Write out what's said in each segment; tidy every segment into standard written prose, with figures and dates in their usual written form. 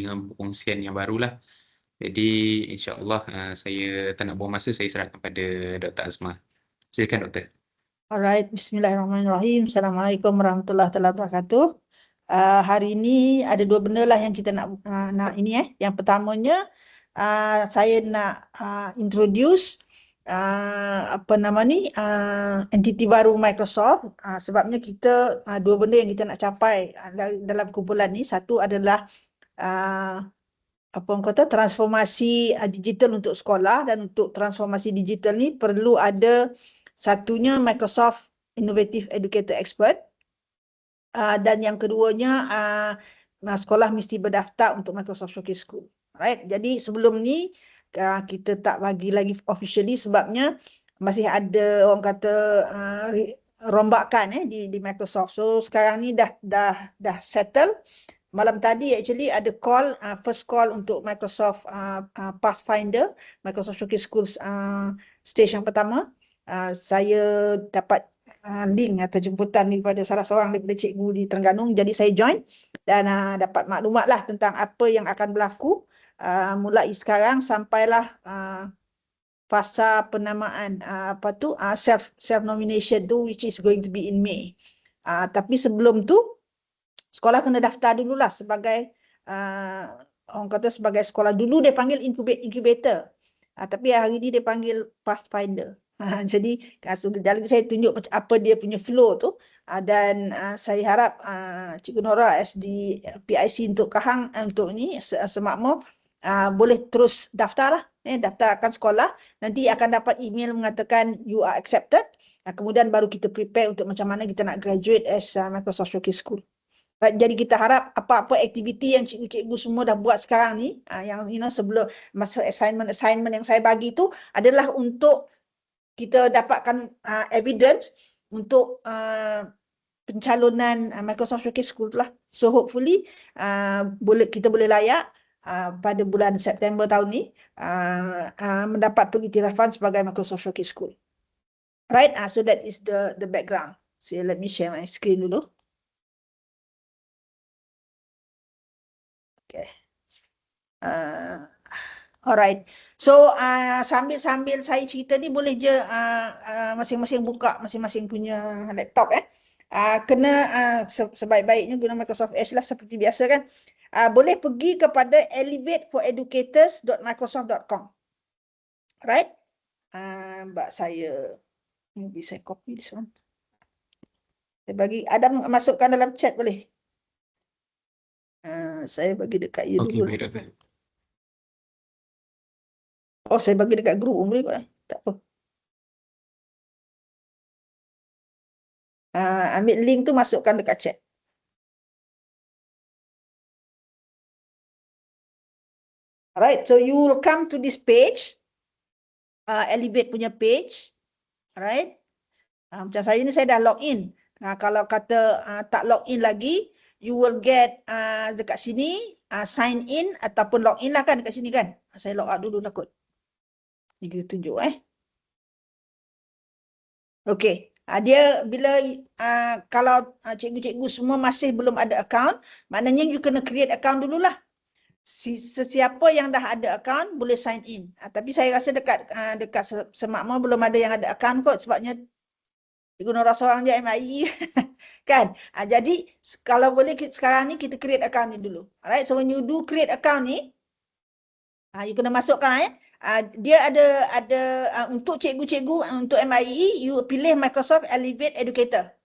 dengan perkongsian yang barulah. Jadi insya-Allah saya tak nak buang masa, saya serahkan pada Dr. Azmah. Silakan Doktor. Alright, bismillahirrahmanirrahim. Assalamualaikum warahmatullahi wabarakatuh. Hari ini ada dua benda lah yang kita nak ini. Yang pertamanya saya nak introduce entiti baru Microsoft. Sebabnya kita dua benda yang kita nak capai dalam kumpulan ni. Satu adalah transformasi digital untuk sekolah, dan untuk transformasi digital ni perlu ada satunya Microsoft Innovative Educator Expert, dan yang keduanya sekolah mesti berdaftar untuk Microsoft Showcase School. Right? Jadi sebelum ni kita tak bagi lagi officially sebabnya masih ada orang kata rombakan di Microsoft. So sekarang ni dah settle. Malam tadi actually ada call, first call untuk Microsoft Pathfinder, Microsoft Showcase School stage yang pertama. Saya dapat link atau jemputan daripada salah seorang daripada cikgu di Terengganu. Jadi saya join dan dapat maklumat lah tentang apa yang akan berlaku mulai sekarang sampailah fasa penamaan self nomination tu, which is going to be in May. Tapi sebelum tu sekolah kena daftar dululah sebagai orang kata sebagai sekolah. Dulu dia panggil incubator, tapi hari ni dia panggil Pathfinder. Jadi dalam saya tunjuk apa dia punya flow tu, dan saya harap Cikgu Nora as di PIC untuk Kahang untuk ni semakmur boleh terus daftarlah, daftarkan sekolah. Nanti akan dapat email mengatakan you are accepted. Kemudian baru kita prepare untuk macam mana kita nak graduate as Microsoft Showcase School. Jadi kita harap apa-apa aktiviti yang cikgu-cikgu semua dah buat sekarang ni, yang sebelum masa assignment yang saya bagi tu adalah untuk kita dapatkan evidence untuk pencalonan Microsoft Showcase School tu lah. So hopefully kita boleh layak pada bulan September tahun ni mendapat pengiktirafan sebagai Microsoft Showcase School. Right, so that is the background. So let me share my screen dulu. Okay. Alright. So sambil saya cerita ni boleh je masing-masing buka masing-masing punya laptop sebaik-baiknya guna Microsoft Edge lah seperti biasa kan. Boleh pergi kepada elevateforeducators.microsoft.com. Right? Mbak saya maybe saya copy this one. Saya bagi Adam masukkan dalam chat boleh. Saya bagi dekat you dulu. Okey, Doktor. Oh, saya bagi dekat grup boleh kot. Tak apa. Ambil link tu masukkan dekat chat. Alright, so you will come to this page. Elevate punya page. Alright. Macam saya ni saya dah login. Kalau kata tak login lagi, you will get dekat sini sign in ataupun login lah kan dekat sini kan. Saya log out dulu lah kot. Ni kita tunjuk Okey. Dia bila kalau cikgu-cikgu semua masih belum ada account, maknanya you kena create account dululah. Sesiapa yang dah ada account boleh sign in. Tapi saya rasa dekat semakmur belum ada yang ada account kot, sebabnya Cikgu Nora seorang je MIE kan. Jadi kalau boleh sekarang ni kita create account ni dulu. Alright, so when you do create account ni, you kena masukkan dia ada untuk cikgu-cikgu untuk MIE, you pilih Microsoft Elevate Educator.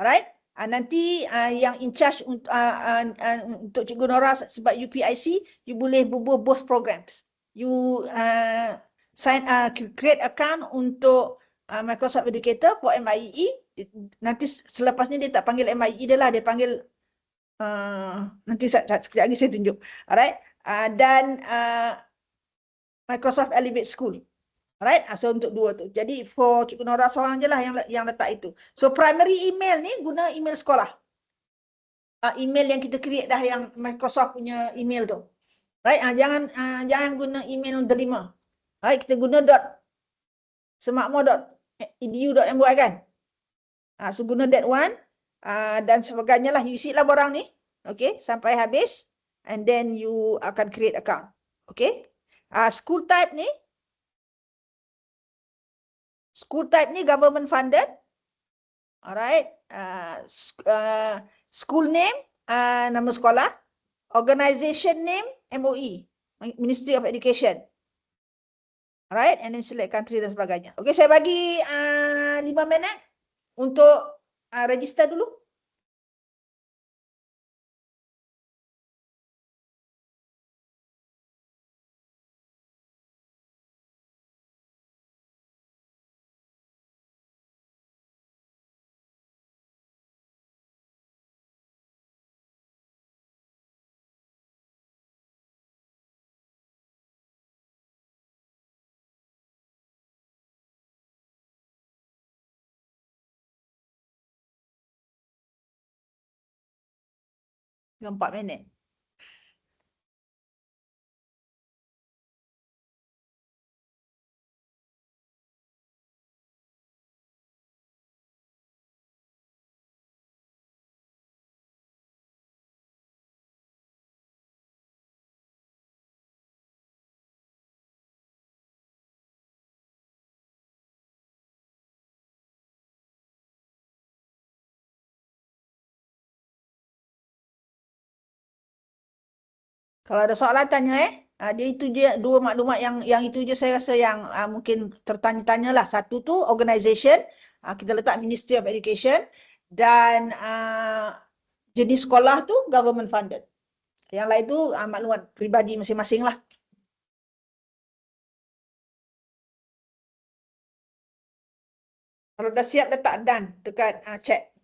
Alright. Nanti yang in charge untuk Cikgu Nora sebab UPIC, you boleh bubuh both programs. You create account untuk Microsoft Educator for MIE. Nanti selepas ni dia tak panggil MIE dia lah, dia panggil nanti sekejap lagi saya tunjuk. Alright. Dan Microsoft Elevate School. Alright, so untuk dua tu. Jadi for Cikgu Nora seorang je lah yang letak itu. So primary email ni guna email sekolah. Email yang kita create dah, yang Microsoft punya email tu. Right, jangan guna email terima. Right, kita guna semakmur.edu.my kan. So guna that one dan sebagainya lah. You isi lah barang ni. Okay, sampai habis. and then you akan create account. Okay. School type ni government funded. Alright. School name, nama sekolah. Organization name, MOE, Ministry of Education. Alright, and then select country dan sebagainya. Okay, saya bagi 5 minit untuk register dulu. Dah 4 minit. Kalau ada soalan tanya dia itu je dua maklumat yang itu je saya rasa yang mungkin tertanya-tanya lah. Satu tu organisation, kita letak Ministry of Education, dan jenis sekolah tu government funded. Yang lain tu maklumat peribadi masing-masing lah. Kalau dah siap letak done dekat chat.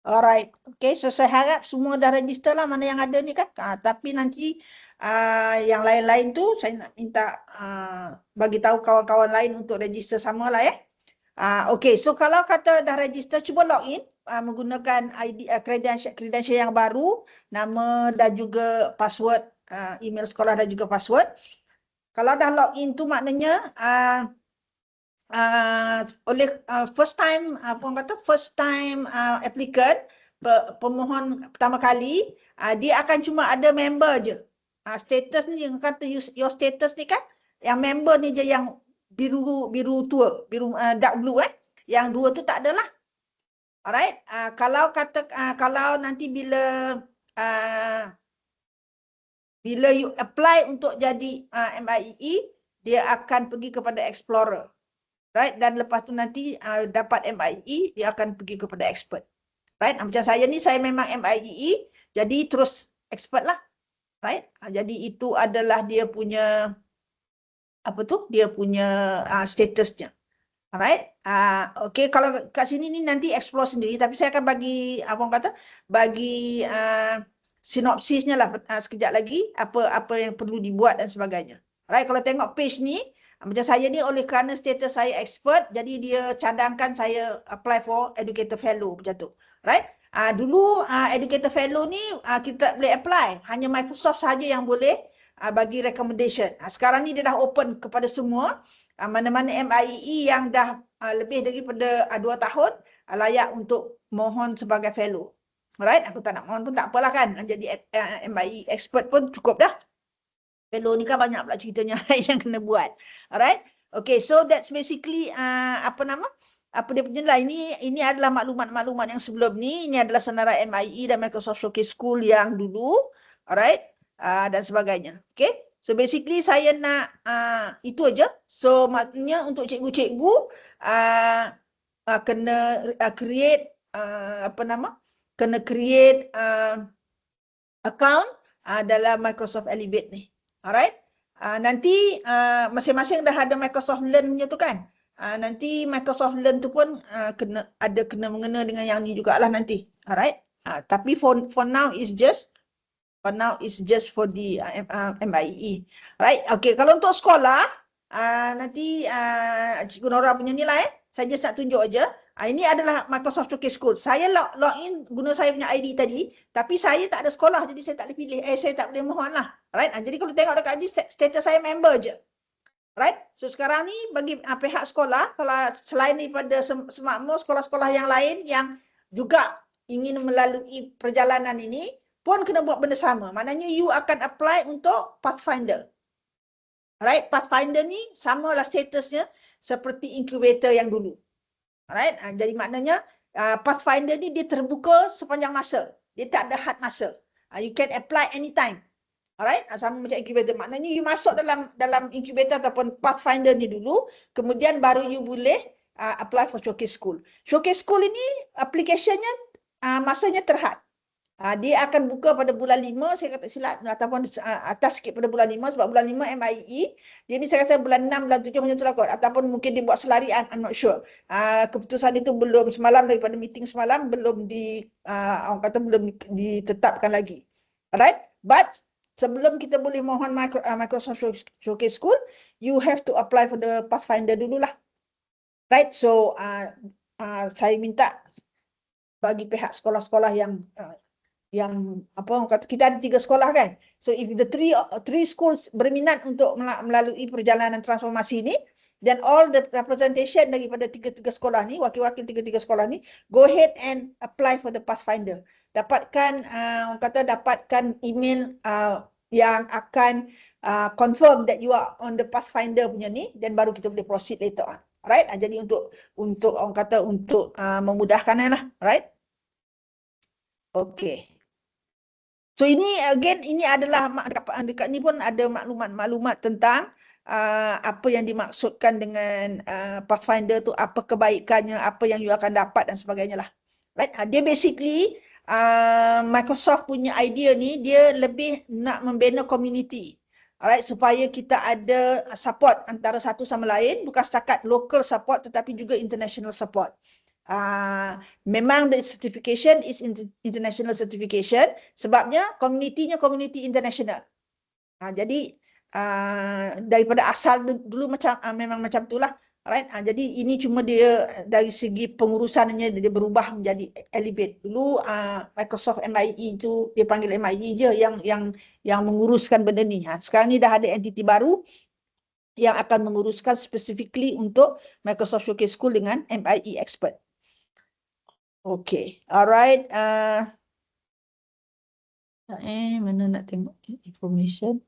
Alright, okay. So saya harap semua dah register lah mana yang ada ni kan. Tapi nanti yang lain-lain tu saya nak minta bagi tahu kawan-kawan lain untuk register sama lah ya. Okay, so kalau kata dah register, cuba login menggunakan ID credential yang baru, nama dan juga password, email sekolah dan juga password. Kalau dah login tu maknanya oleh first time first time applicant, pemohon pertama kali, dia akan cuma ada member je. Status ni yang kata your status ni kan, yang member ni je yang biru tua, biru dark blue kan. Yang dua tu tak adalah. Alright, kalau nanti bila you apply untuk jadi MIEE, dia akan pergi kepada Explorer. Right, dan lepas tu nanti dapat MIEE, dia akan pergi kepada expert. Right, macam saya ni, saya memang MIEE, jadi terus expert lah. Right, jadi itu adalah dia punya dia punya statusnya. Alright, okay, kalau kat sini ni nanti explore sendiri, tapi saya akan bagi bagi sinopsisnya lah sekejap lagi, apa yang perlu dibuat dan sebagainya. Alright, kalau tengok page ni, macam saya ni oleh kerana status saya expert, jadi dia cadangkan saya apply for educator fellow macam tu. Right? Dulu educator fellow ni kita tak boleh apply, hanya Microsoft sahaja yang boleh bagi recommendation. Sekarang ni dia dah open kepada semua. Mana-mana MIEE yang dah lebih daripada 2 tahun layak untuk mohon sebagai fellow. Alright, aku tak nak mohon pun tak apalah kan. Jadi MIEE expert pun cukup dah. Fellow ni kan banyak pula ceritanya yang kena buat. Alright. Okay, so that's basically apa dia punya lah. Ini adalah maklumat-maklumat yang sebelum ni. Ini adalah senarai MIE dan Microsoft Showcase School yang dulu. Alright. Dan sebagainya. Okay. So basically saya nak itu aja. So maknanya untuk cikgu-cikgu kena create kena create account dalam Microsoft Elevate ni. Alright. Nanti masing-masing dah ada Microsoft Learn punya tu kan. Nanti Microsoft Learn tu pun kena mengena dengan yang ni jugalah nanti. Alright. Tapi for now is just for the MIEE. Right. Okay, kalau untuk sekolah nanti Cikgu Nora punya ni lah saya just nak tunjuk aja. Ini adalah Microsoft Showcase School. Saya login guna saya punya ID tadi, tapi saya tak ada sekolah, jadi saya tak boleh pilih. Saya tak boleh mohon lah. Right? Jadi kalau tengok dekat ID, status saya member je. Right? So sekarang ni bagi pihak sekolah, kalau selain daripada semakmur, sekolah-sekolah yang lain yang juga ingin melalui perjalanan ini, pun kena buat benda sama. Maknanya you akan apply untuk Pathfinder. Right? Pathfinder ni samalah statusnya seperti incubator yang dulu. Alright, jadi maknanya Pathfinder ni dia terbuka sepanjang masa. Dia tak ada had masa. You can apply anytime. Alright, sama macam incubator. Maknanya you masuk dalam incubator ataupun Pathfinder ni dulu, kemudian baru you boleh apply for Showcase School. Showcase School ini applicationnya masanya terhad. Dia akan buka pada bulan 5, saya kata silap, ataupun atas sikit pada bulan 5, sebab bulan 5 MIEE. Jadi saya rasa bulan 6, bulan 7 macam tu lah kot. Ataupun mungkin dia buat selarian, I'm not sure. Keputusan itu belum semalam, daripada meeting semalam, belum orang kata belum ditetapkan lagi. Alright, but sebelum kita boleh mohon Microsoft Showcase School, you have to apply for the Pathfinder dululah. Right, so saya minta bagi pihak sekolah-sekolah yang kita ada 3 sekolah kan. So if the three schools berminat untuk melalui perjalanan transformasi ini, then all the representation daripada 3 sekolah ni, wakil-wakil 3 sekolah ni, go ahead and apply for the Pathfinder. Dapatkan email yang akan confirm that you are on the Pathfinder punya ni, dan baru kita boleh proceed later on. Alright, jadi untuk memudahkan lah, right? Okay. So ini again, ini adalah dekat ni pun ada maklumat-maklumat tentang apa yang dimaksudkan dengan Pathfinder tu, apa kebaikannya, apa yang you akan dapat dan sebagainya lah. Right? Dia basically Microsoft punya idea ni, dia lebih nak membina community. Alright, supaya kita ada support antara satu sama lain, bukan setakat local support tetapi juga international support. Memang the certification is international certification, sebabnya komunitinya komuniti international. Jadi daripada asal dulu macam memang macam itulah. Alright, jadi ini cuma dia dari segi pengurusannya dia berubah menjadi Elevate. Dulu Microsoft MIE itu dia panggil MIE je yang menguruskan benda ni. Sekarang ni dah ada entiti baru yang akan menguruskan specifically untuk Microsoft Showcase School dengan MIE Expert. Okay, alright. Mana nak tengok information?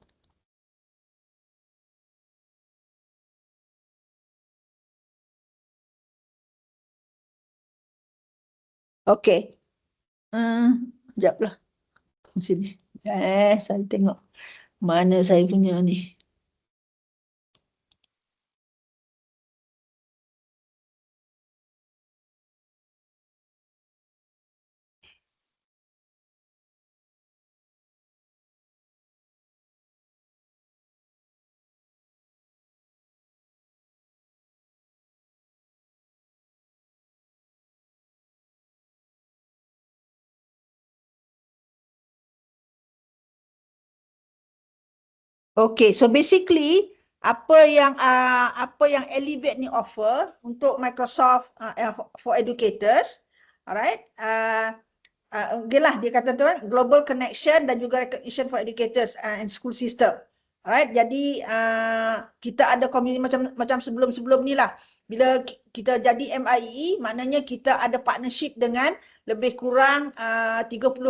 Okay. Sekejap lah. Sini. Saya tengok mana saya punya ni. Okay, so basically apa yang Elevate ni offer untuk Microsoft for educators, alright? Okay lah, dia kata tu global connection dan juga recognition for educators and school system. Alright, jadi kita ada komuniti macam sebelum ni lah. Bila kita jadi MIE, maknanya kita ada partnership dengan lebih kurang 30,000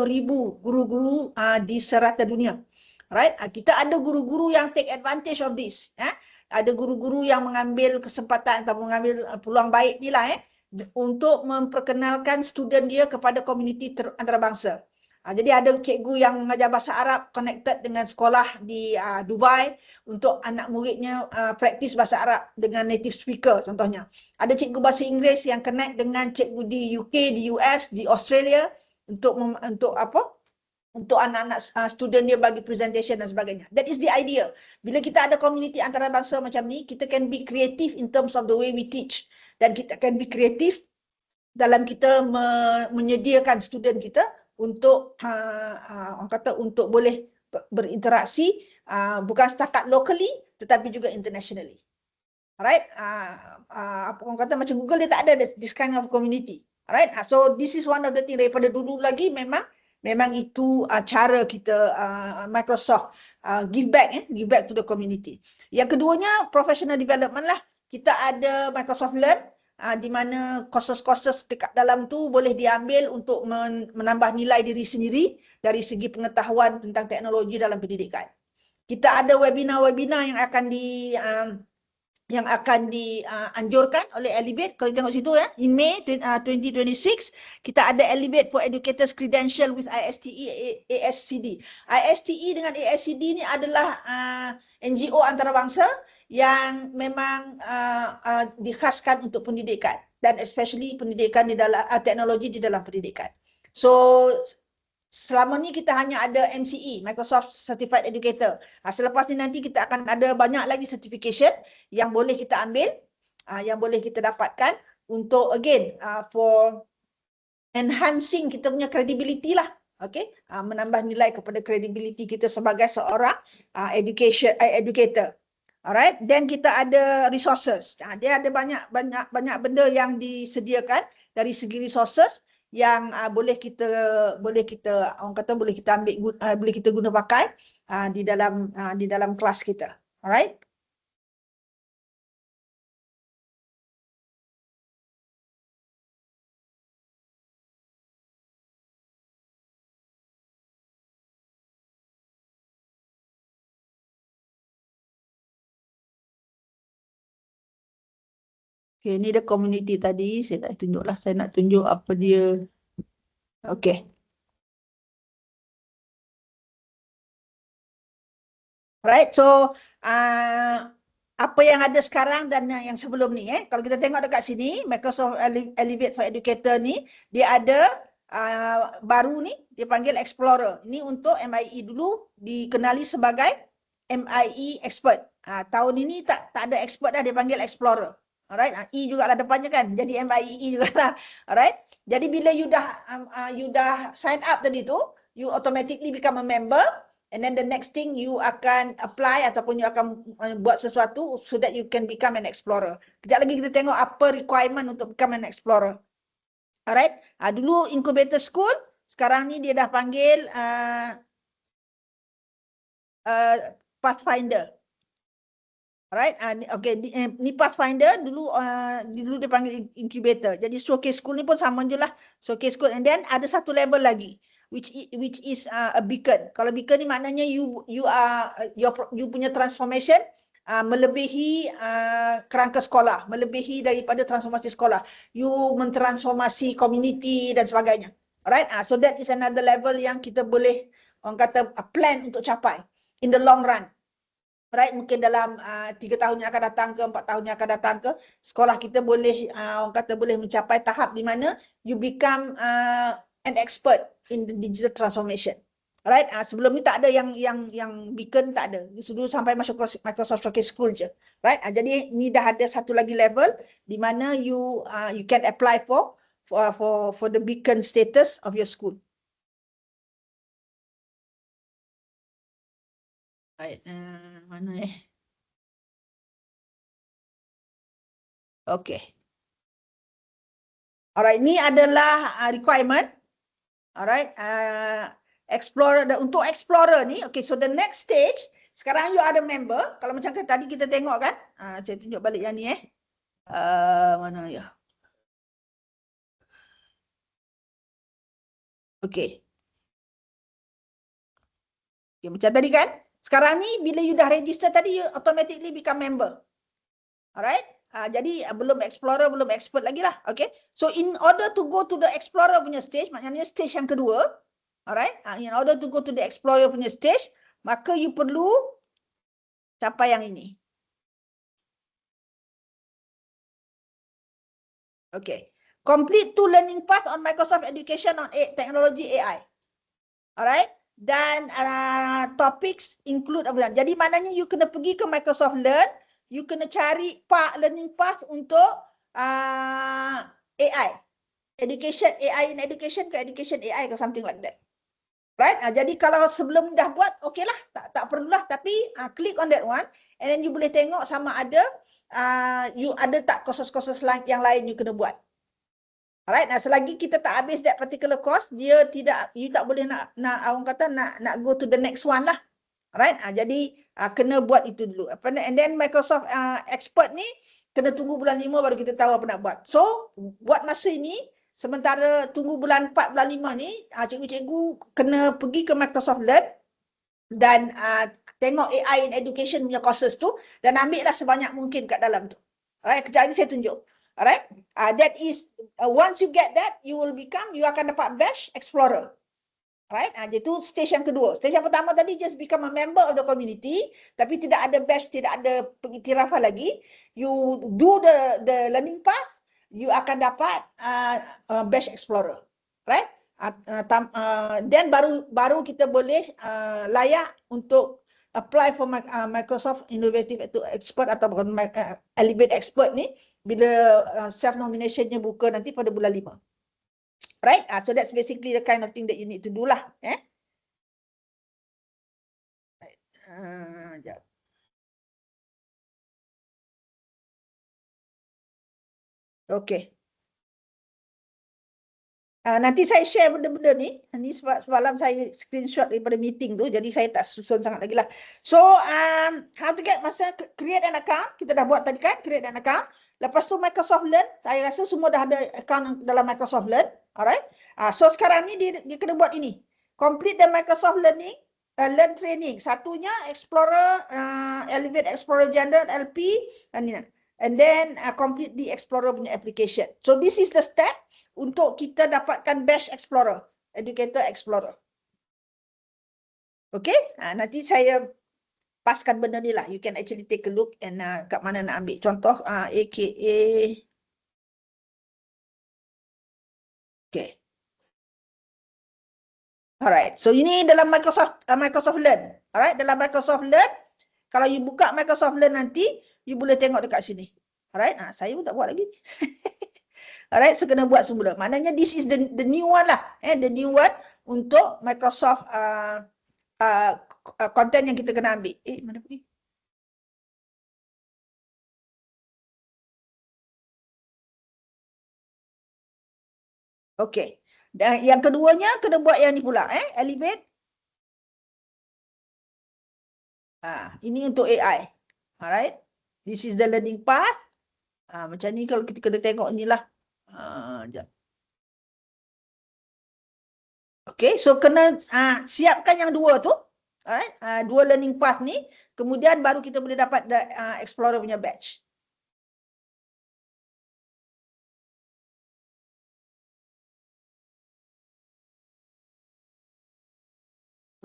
guru-guru di serata dunia. Right? Kita ada guru-guru yang take advantage of this. Ada guru-guru yang mengambil kesempatan atau mengambil peluang baik ni lah untuk memperkenalkan student dia kepada komuniti antarabangsa. Jadi ada cikgu yang mengajar bahasa Arab connected dengan sekolah di Dubai untuk anak muridnya praktis bahasa Arab dengan native speaker contohnya. Ada cikgu bahasa Inggeris yang connect dengan cikgu di UK, di US, di Australia untuk anak-anak student dia bagi presentation dan sebagainya. That is the idea. Bila kita ada komuniti antarabangsa macam ni, kita can be creative in terms of the way we teach. Dan kita can be creative dalam kita menyediakan student kita untuk orang kata untuk boleh berinteraksi bukan setakat locally tetapi juga internationally. Alright? Orang kata macam Google dia tak ada this kind of community. Alright? So this is one of the thing daripada dulu lagi memang itu cara kita Microsoft give back to the community. Yang keduanya professional development lah. Kita ada Microsoft Learn di mana courses-courses dekat dalam tu boleh diambil untuk menambah nilai diri sendiri dari segi pengetahuan tentang teknologi dalam pendidikan. Kita ada webinar-webinar yang akan dianjurkan oleh Elevate. Kalau tengok situ in May 2026 kita ada Elevate for Educators Credential with ISTE ASCD. ISTE dengan ASCD ni adalah NGO antarabangsa yang memang dikhaskan untuk pendidikan dan especially pendidikan di dalam teknologi di dalam pendidikan. So selama ni kita hanya ada MCE, Microsoft Certified Educator. Selepas ni nanti kita akan ada banyak lagi certification yang boleh kita ambil, yang boleh kita dapatkan untuk again for enhancing kita punya credibility lah. Okay, menambah nilai kepada credibility kita sebagai seorang educator. Alright, then kita ada resources. Dia ada banyak benda yang disediakan dari segi resources yang boleh kita orang kata boleh kita ambil boleh kita guna pakai di dalam kelas kita. Alright. Okay, ni dia community tadi. Saya nak tunjuklah. Saya nak tunjuk apa dia. Okay. Right. So, apa yang ada sekarang dan yang sebelum ni. Kalau kita tengok dekat sini, Microsoft Elevate for Educator ni, dia ada baru ni, dia panggil Explorer. Ini untuk MIE dulu dikenali sebagai MIE Expert. Tahun ini tak ada Expert dah, dia panggil Explorer. Alright, E juga lah depannya kan. Jadi MIEE juga lah. Alright. Jadi bila you dah sign up tadi tu, you automatically become a member, and then the next thing you akan apply ataupun you akan buat sesuatu so that you can become an explorer. Kejap lagi kita tengok apa requirement untuk become an explorer. Alright. Dulu incubator school, sekarang ni dia dah panggil Pathfinder. Alright, okay, ni Pathfinder dulu dia panggil incubator. Jadi showcase school ni pun sama je lah, showcase school. And then ada satu level lagi, which is a beacon. Kalau beacon ni maknanya you punya transformation melebihi kerangka sekolah, melebihi daripada transformasi sekolah. You mentransformasi community dan sebagainya. Alright, so that is another level yang kita boleh orang kata plan untuk capai in the long run. Right, mungkin dalam 3 tahun yang akan datang ke 4 tahun yang akan datang ke, sekolah kita boleh orang kata boleh mencapai tahap di mana you become an expert in the digital transformation. Right, sebelum ni tak ada yang beacon, tak ada. Dulu sampai masuk Microsoft Showcase School je. Right, jadi ni dah ada satu lagi level di mana you can apply for the beacon status of your school. Right, mana Okay. Alright, ni adalah requirement. Alright, explorer, untuk explorer ni, okay, so the next stage, sekarang you ada member, kalau macam tadi kita tengok kan, saya tunjuk balik yang ni mana ya. Okay. Okay, macam tadi kan, sekarang ni bila you dah register tadi, you automatically become member. Alright. Jadi belum explorer, belum expert lagi lah. Okay. So in order to go to the explorer punya stage, maknanya stage yang kedua. Alright. In order to go to the explorer punya stage, maka you perlu capai yang ini. Okay. Complete 2 learning path on Microsoft Education on Technology AI. Alright. Dan topics include apa? Jadi maknanya you kena pergi ke Microsoft Learn, you kena cari learning path untuk AI. Education, AI in education ke education AI ke something like that. Right? Jadi kalau sebelum dah buat, okay lah. Tak perlulah. Tapi click on that one. And then you boleh tengok sama ada you ada tak courses-courses yang lain you kena buat. Alright, selagi kita tak habis that particular course, you tak boleh nak orang kata nak go to the next one lah. Alright, jadi kena buat itu dulu. And then Microsoft Expert ni kena tunggu bulan 5 baru kita tahu apa nak buat. So, buat masa ini, sementara tunggu bulan 4, bulan 5 ni, cikgu-cikgu kena pergi ke Microsoft Learn dan tengok AI in education punya courses tu dan ambil lah sebanyak mungkin kat dalam tu. Alright, kejap lagi saya tunjuk. Alright, that is once you get that, you akan dapat badge explorer. Right, jadi itu stage yang kedua. Stage yang pertama tadi just become a member of the community, tapi tidak ada badge, tidak ada pengiktirafan lagi. You do the learning path, you akan dapat badge explorer. Right, then baru kita boleh layak untuk apply for Microsoft Innovative Expert atau Elevate Expert ni bila self nominationnya buka nanti pada bulan 5. Right? So that's basically the kind of thing that you need to do lah. Right. Okay. Nanti saya share benda-benda ni. Ini semalam saya screenshot daripada meeting tu. Jadi saya tak susun sangat lagi lah. So, how to get create an account. Kita dah buat tadi kan, create an account. Lepas tu Microsoft Learn. Saya rasa semua dah ada account dalam Microsoft Learn. Alright. So, sekarang ni dia kena buat ini. Complete the Microsoft Learn training. Satunya Explorer, Elevate Explorer General, LP. And then complete the Explorer punya application. So, this is the step untuk kita dapatkan badge Explorer, Educator Explorer. Okay, nanti saya paskan benda ni lah. You can actually take a look and kat mana nak ambil. Contoh, AKA. Okay. Alright, so ini dalam Microsoft Learn. Alright, dalam Microsoft Learn, kalau you buka Microsoft Learn nanti, you boleh tengok dekat sini. Alright, saya pun tak buat lagi. Alright, so kena buat semula. Maknanya this is the new one lah. The new one untuk Microsoft content yang kita kena ambil. Mana pergi? Okey. Dan yang keduanya kena buat yang ni pula, Elevate. Ini untuk AI. Alright. This is the learning path. Macam ni kalau kita kena tengok ni lah. Sekejap. Okay, so kena siapkan yang dua tu. Alright, dua learning path ni. Kemudian baru kita boleh dapat Explorer punya batch.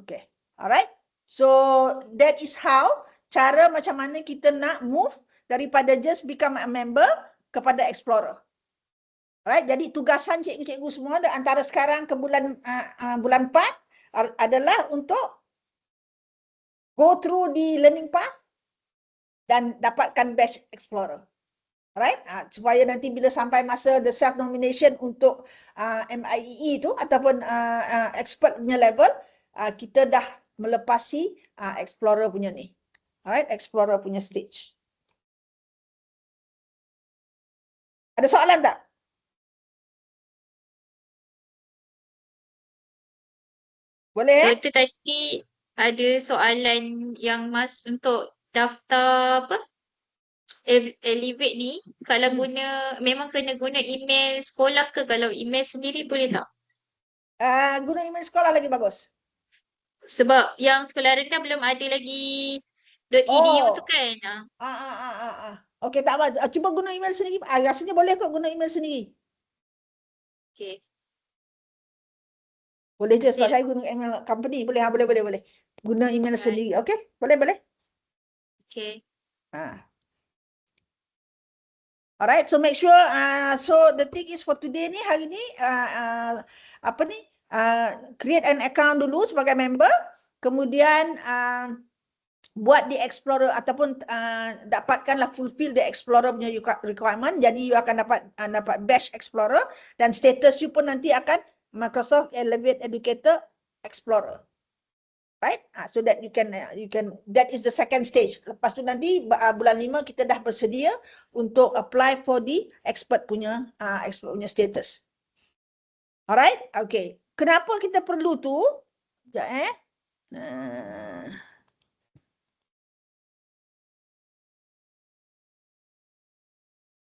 Okay, alright. So that is how cara macam mana kita nak move daripada just become a member kepada Explorer. Alright, jadi tugasan cikgu-cikgu semua antara sekarang ke bulan 4 adalah untuk go through the learning path dan dapatkan batch Explorer. Alright, supaya nanti bila sampai masa the self nomination untuk MIEE tu ataupun expert punya level, kita dah melepasi Explorer punya ni. Alright, Explorer punya stage. Ada soalan tak? Boleh So, itu tadi ada soalan yang untuk daftar apa? Elevate ni, kalau memang kena guna email sekolah ke, kalau email sendiri boleh tak? Guna email sekolah lagi bagus. Sebab yang sekolah rendah belum ada lagi .edu tu kan. Okey, tak apa. Cuba guna email sendiri. Rasanya boleh kok guna email sendiri. Okey. Boleh je sebab saya guna email company. Boleh. Guna email sendiri. Okey? Boleh. Okey. Alright, so make sure so the thing is for today ni, hari ni create an account dulu sebagai member, kemudian buat di Explorer ataupun dapatkanlah fulfill the Explorer punya requirement. Jadi you akan dapat batch Explorer dan status you pun nanti akan Microsoft Elevate Educator Explorer. Right? So that you can that is the second stage. Lepas tu nanti bulan 5 kita dah bersedia untuk apply for the expert punya status. Alright? Okay. Kenapa kita perlu tu? Sekejap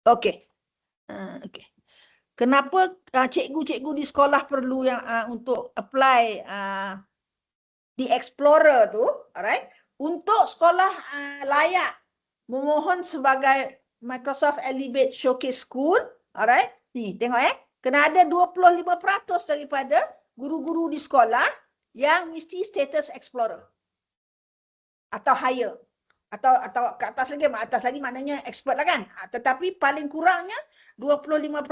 Okay. Okay. Kenapa cikgu-cikgu di sekolah perlu yang untuk apply di Explorer tu, alright? Untuk sekolah layak memohon sebagai Microsoft Elevate Showcase School, alright? Ni, tengok kena ada 25% daripada guru-guru di sekolah yang mesti status Explorer atau higher. Atau ke atas lagi maknanya expert lah kan. Tetapi paling kurangnya 25%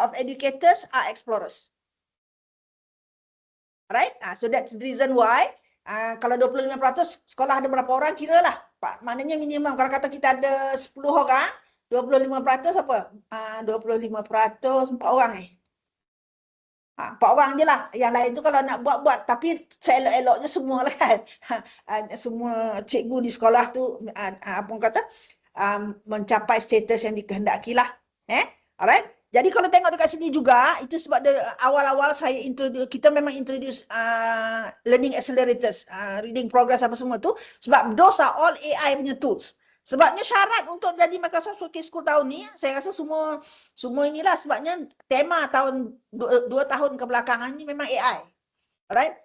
of educators are explorers. Right? So that's the reason why kalau 25% sekolah ada berapa orang, kira lah. Maknanya minimum kalau kata kita ada 10 orang, 25% apa? 25% 4 orang 4 orang je lah. Yang lain tu kalau nak buat-buat. Tapi seelok-eloknya semua lah kan. Semua cikgu di sekolah tu mencapai status yang dikehendaki lah. Alright? Jadi kalau tengok dekat sini juga, itu sebab awal-awal saya kita memang introduce learning accelerators, reading progress apa semua tu, sebab those are all AI punya tools. Sebabnya syarat untuk jadi Microsoft Showcase School tahun ni, saya rasa semua inilah sebabnya tema tahun 2 tahun kebelakangan ni memang AI. Alright?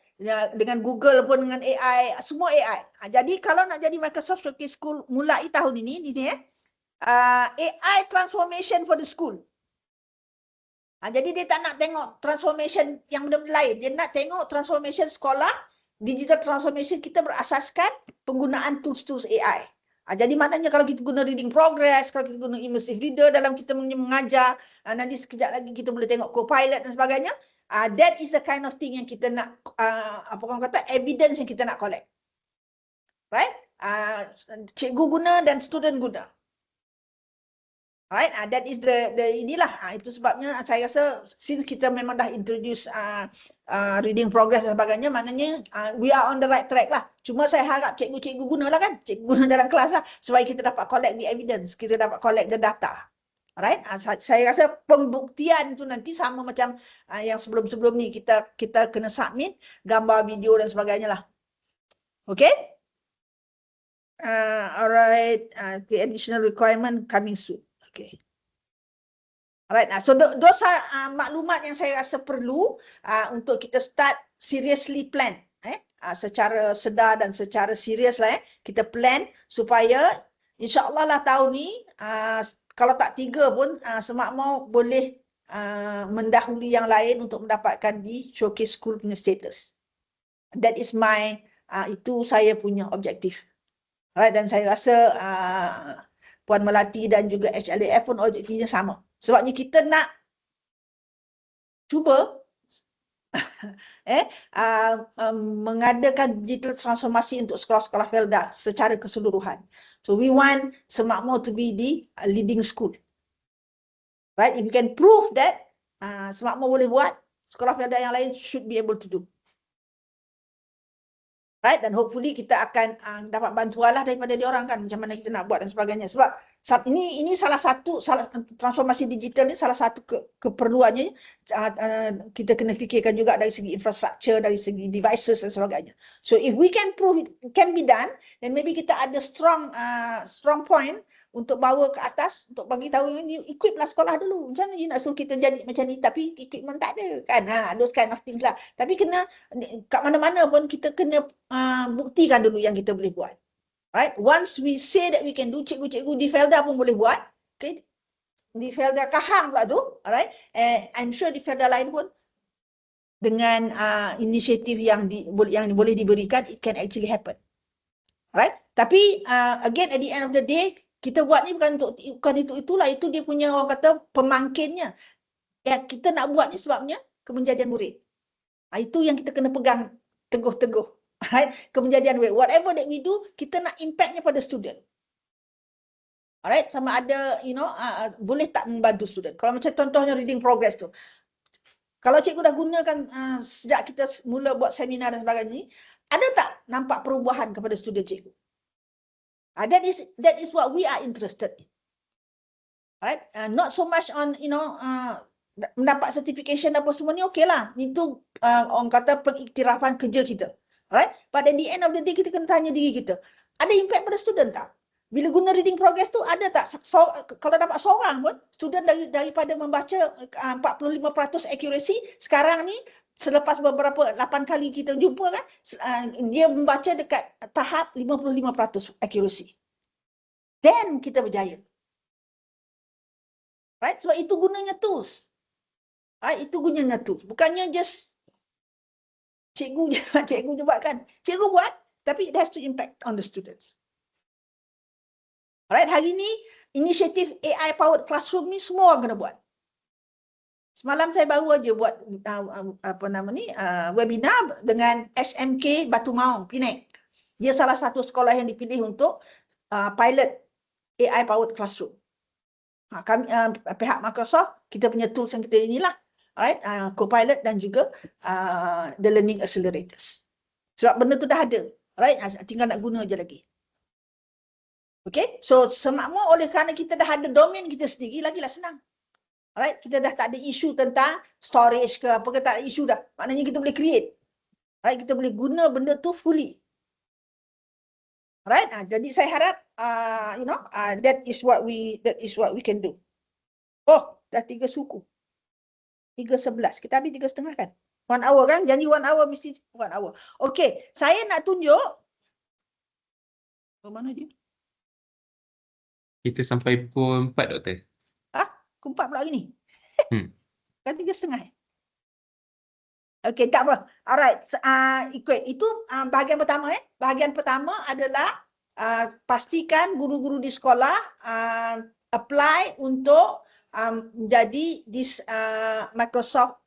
Dengan Google pun dengan AI, semua AI. Jadi kalau nak jadi Microsoft Showcase School mulai tahun ini, AI transformation for the school. Jadi dia tak nak tengok transformation yang benda-benda lain. Dia nak tengok transformation sekolah, digital transformation kita berasaskan penggunaan tools-tools AI. Jadi maknanya kalau kita guna reading progress, kalau kita guna immersive reader dalam kita mengajar, nanti sekejap lagi kita boleh tengok Copilot dan sebagainya. That is the kind of thing yang kita nak, evidence yang kita nak collect. Right? Cikgu guna dan student guna. Alright, that is the inilah. Itu sebabnya saya rasa since kita memang dah introduce reading progress dan sebagainya, maknanya we are on the right track lah. Cuma saya harap cikgu-cikgu gunalah kan, cikgu guna dalam kelas lah, supaya kita dapat collect the evidence, kita dapat collect the data. Alright, saya rasa pembuktian tu nanti sama macam yang sebelum-sebelum ni, kita kena submit gambar, video dan sebagainya lah. Okay? Alright, the additional requirement coming soon. Okay. Alright, so those are maklumat yang saya rasa perlu untuk kita start seriously plan. Secara sedar dan secara serius lah kita plan supaya insyaAllah lah tahun ni kalau tak 3 pun semakmur boleh mendahului yang lain untuk mendapatkan di showcase school punya status. That is my, itu saya punya objektif. Alright, dan saya rasa Puan Melati dan juga HLAF pun objektifnya sama. Sebabnya kita nak cuba mengadakan digital transformasi untuk sekolah-sekolah Felda secara keseluruhan. So we want Semakmur to be the leading school. Right? If you can prove that Semakmur boleh buat, sekolah Felda yang lain should be able to do. Right? Dan hopefully kita akan dapat bantuan lah daripada diorang kan, macam mana kita nak buat dan sebagainya. Sebab ini salah satu transformasi digital ni salah satu keperluannya. Kita kena fikirkan juga dari segi infrastructure, dari segi devices dan sebagainya. So if we can prove it can be done, then maybe kita ada strong point untuk bawa ke atas, untuk bagi tahu ini equip lah sekolah dulu. Macam mana you nak suruh kita jadi macam ni tapi equipment tak ada kan? Those kind of things lah. Tapi kena kat mana-mana pun kita kena buktikan dulu yang kita boleh buat. Right? Once we say that we can do, cikgu-cikgu di Felda pun boleh buat. Okay? Di Felda Kahang pula tu. Alright? I'm sure di Felda lain pun dengan inisiatif yang boleh diberikan, it can actually happen. Right? Tapi again at the end of the day, kita buat ni bukan itulah, itu dia punya orang kata pemangkinnya. Yang kita nak buat ni sebabnya kemenjadian murid. Itu yang kita kena pegang teguh-teguh. Right? Kemenjadian murid. Whatever that we do, kita nak impactnya pada student. Alright, sama ada boleh tak membantu student. Kalau macam contohnya reading progress tu. Kalau cikgu dah gunakan sejak kita mula buat seminar dan sebagainya ni, ada tak nampak perubahan kepada student cikgu? That is what we are interested in. Alright, not so much on mendapat certification apa semua ni okeylah. Itu orang kata pengiktirafan kerja kita. Alright, but at the end of the day kita kena tanya diri kita, ada impact pada student tak? Bila guna reading progress tu ada tak kalau dapat seorang pun student daripada membaca 45% accuracy, sekarang ni selepas beberapa 8 kali kita jumpa kan, dia membaca dekat tahap 55% accuracy. Then kita berjaya. Right? Sebab itu gunanya tools. Right? Itu gunanya tools. Bukannya just cikgu je buat kan. Cikgu buat, tapi it has to impact on the students. Alright, hari ni inisiatif AI powered classroom ni semua orang kena buat. Semalam saya baru aja buat webinar dengan SMK Batu Maung, Penang. Dia salah satu sekolah yang dipilih untuk pilot AI powered classroom. Kami pihak Microsoft, kita punya tools yang kita inilah, alright, Copilot dan juga the learning accelerators. Sebab benda tu dah ada, alright, tinggal nak guna je lagi. Okay, so Semakmur oleh kerana kita dah ada domain kita sendiri, lagilah senang. Alright, kita dah tak ada isu tentang storage ke apa ke, tak ada isu dah. Maknanya kita boleh create. Alright, kita boleh guna benda tu fully. Alright, jadi saya harap that is what we can do. Oh, dah 3 suku. 3:11. Kita habis 3:30 kan? 1 hour kan? Janji 1 hour mesti 1 hour. Okay, saya nak tunjuk. Mana dia? Kita sampai pukul 4, Doktor. Pukul 4 pula hari ni. Kan 3:30. Okay, tak apa. Alright, ikut. Itu bahagian pertama. Bahagian pertama adalah pastikan guru-guru di sekolah apply untuk menjadi Microsoft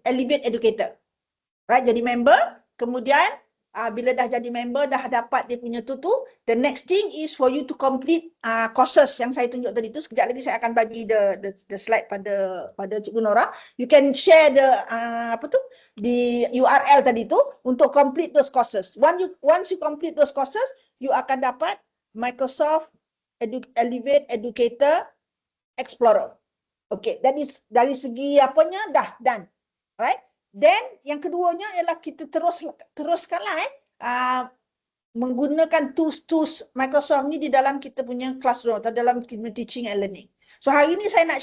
Elevate Educator. Right, jadi member. Kemudian bila dah jadi member, dah dapat dia punya tu, the next thing is for you to complete courses yang saya tunjuk tadi tu. Sekejap lagi saya akan bagi the slide pada Cikgu Nora. You can share the di URL tadi tu untuk complete those courses. Once you complete those courses, you akan dapat Microsoft Elevate Educator Explorer. Okay, that is dari segi apanya dah done. Right? Then yang keduanya ialah kita teruskanlah menggunakan tools Microsoft ni di dalam kita punya classroom atau dalam teaching and learning. So hari ni saya nak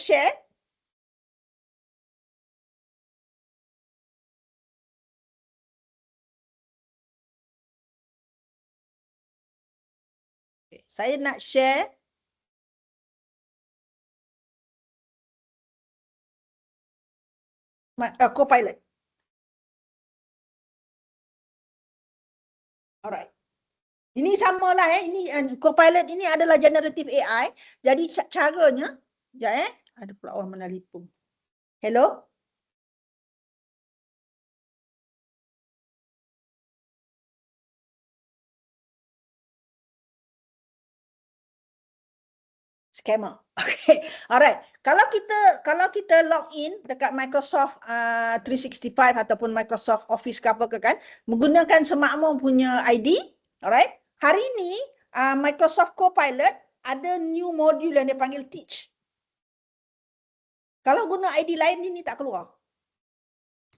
share Copilot. Alright. Ini samalah ini Copilot ini adalah generative AI. Jadi caranya ada pula orang menelpon. Hello? Scammer. Okay. Alright. Kalau kita log in dekat Microsoft 365 ataupun Microsoft Office ke apa ke kan, menggunakan semakmur punya ID, alright? Hari ni Microsoft Copilot ada new module yang dia panggil Teach. Kalau guna ID lain ni tak keluar.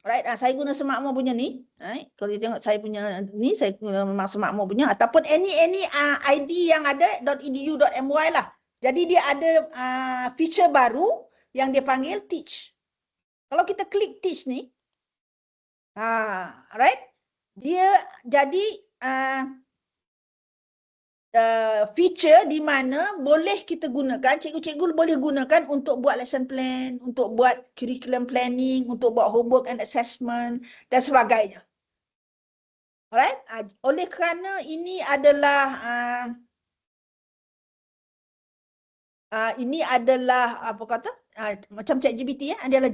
Alright, saya guna semakmur punya ni. Right? Kalau dia tengok saya punya ni, saya guna memang semakmur punya ataupun any ID yang ada .edu.my lah. Jadi dia ada feature baru yang dia panggil Teach. Kalau kita klik Teach ni, right? Dia jadi feature di mana boleh kita gunakan, cikgu-cikgu boleh gunakan untuk buat lesson plan, untuk buat curriculum planning, untuk buat homework and assessment dan sebagainya. Alright? Oleh kerana ini adalah macam ChatGPT adalah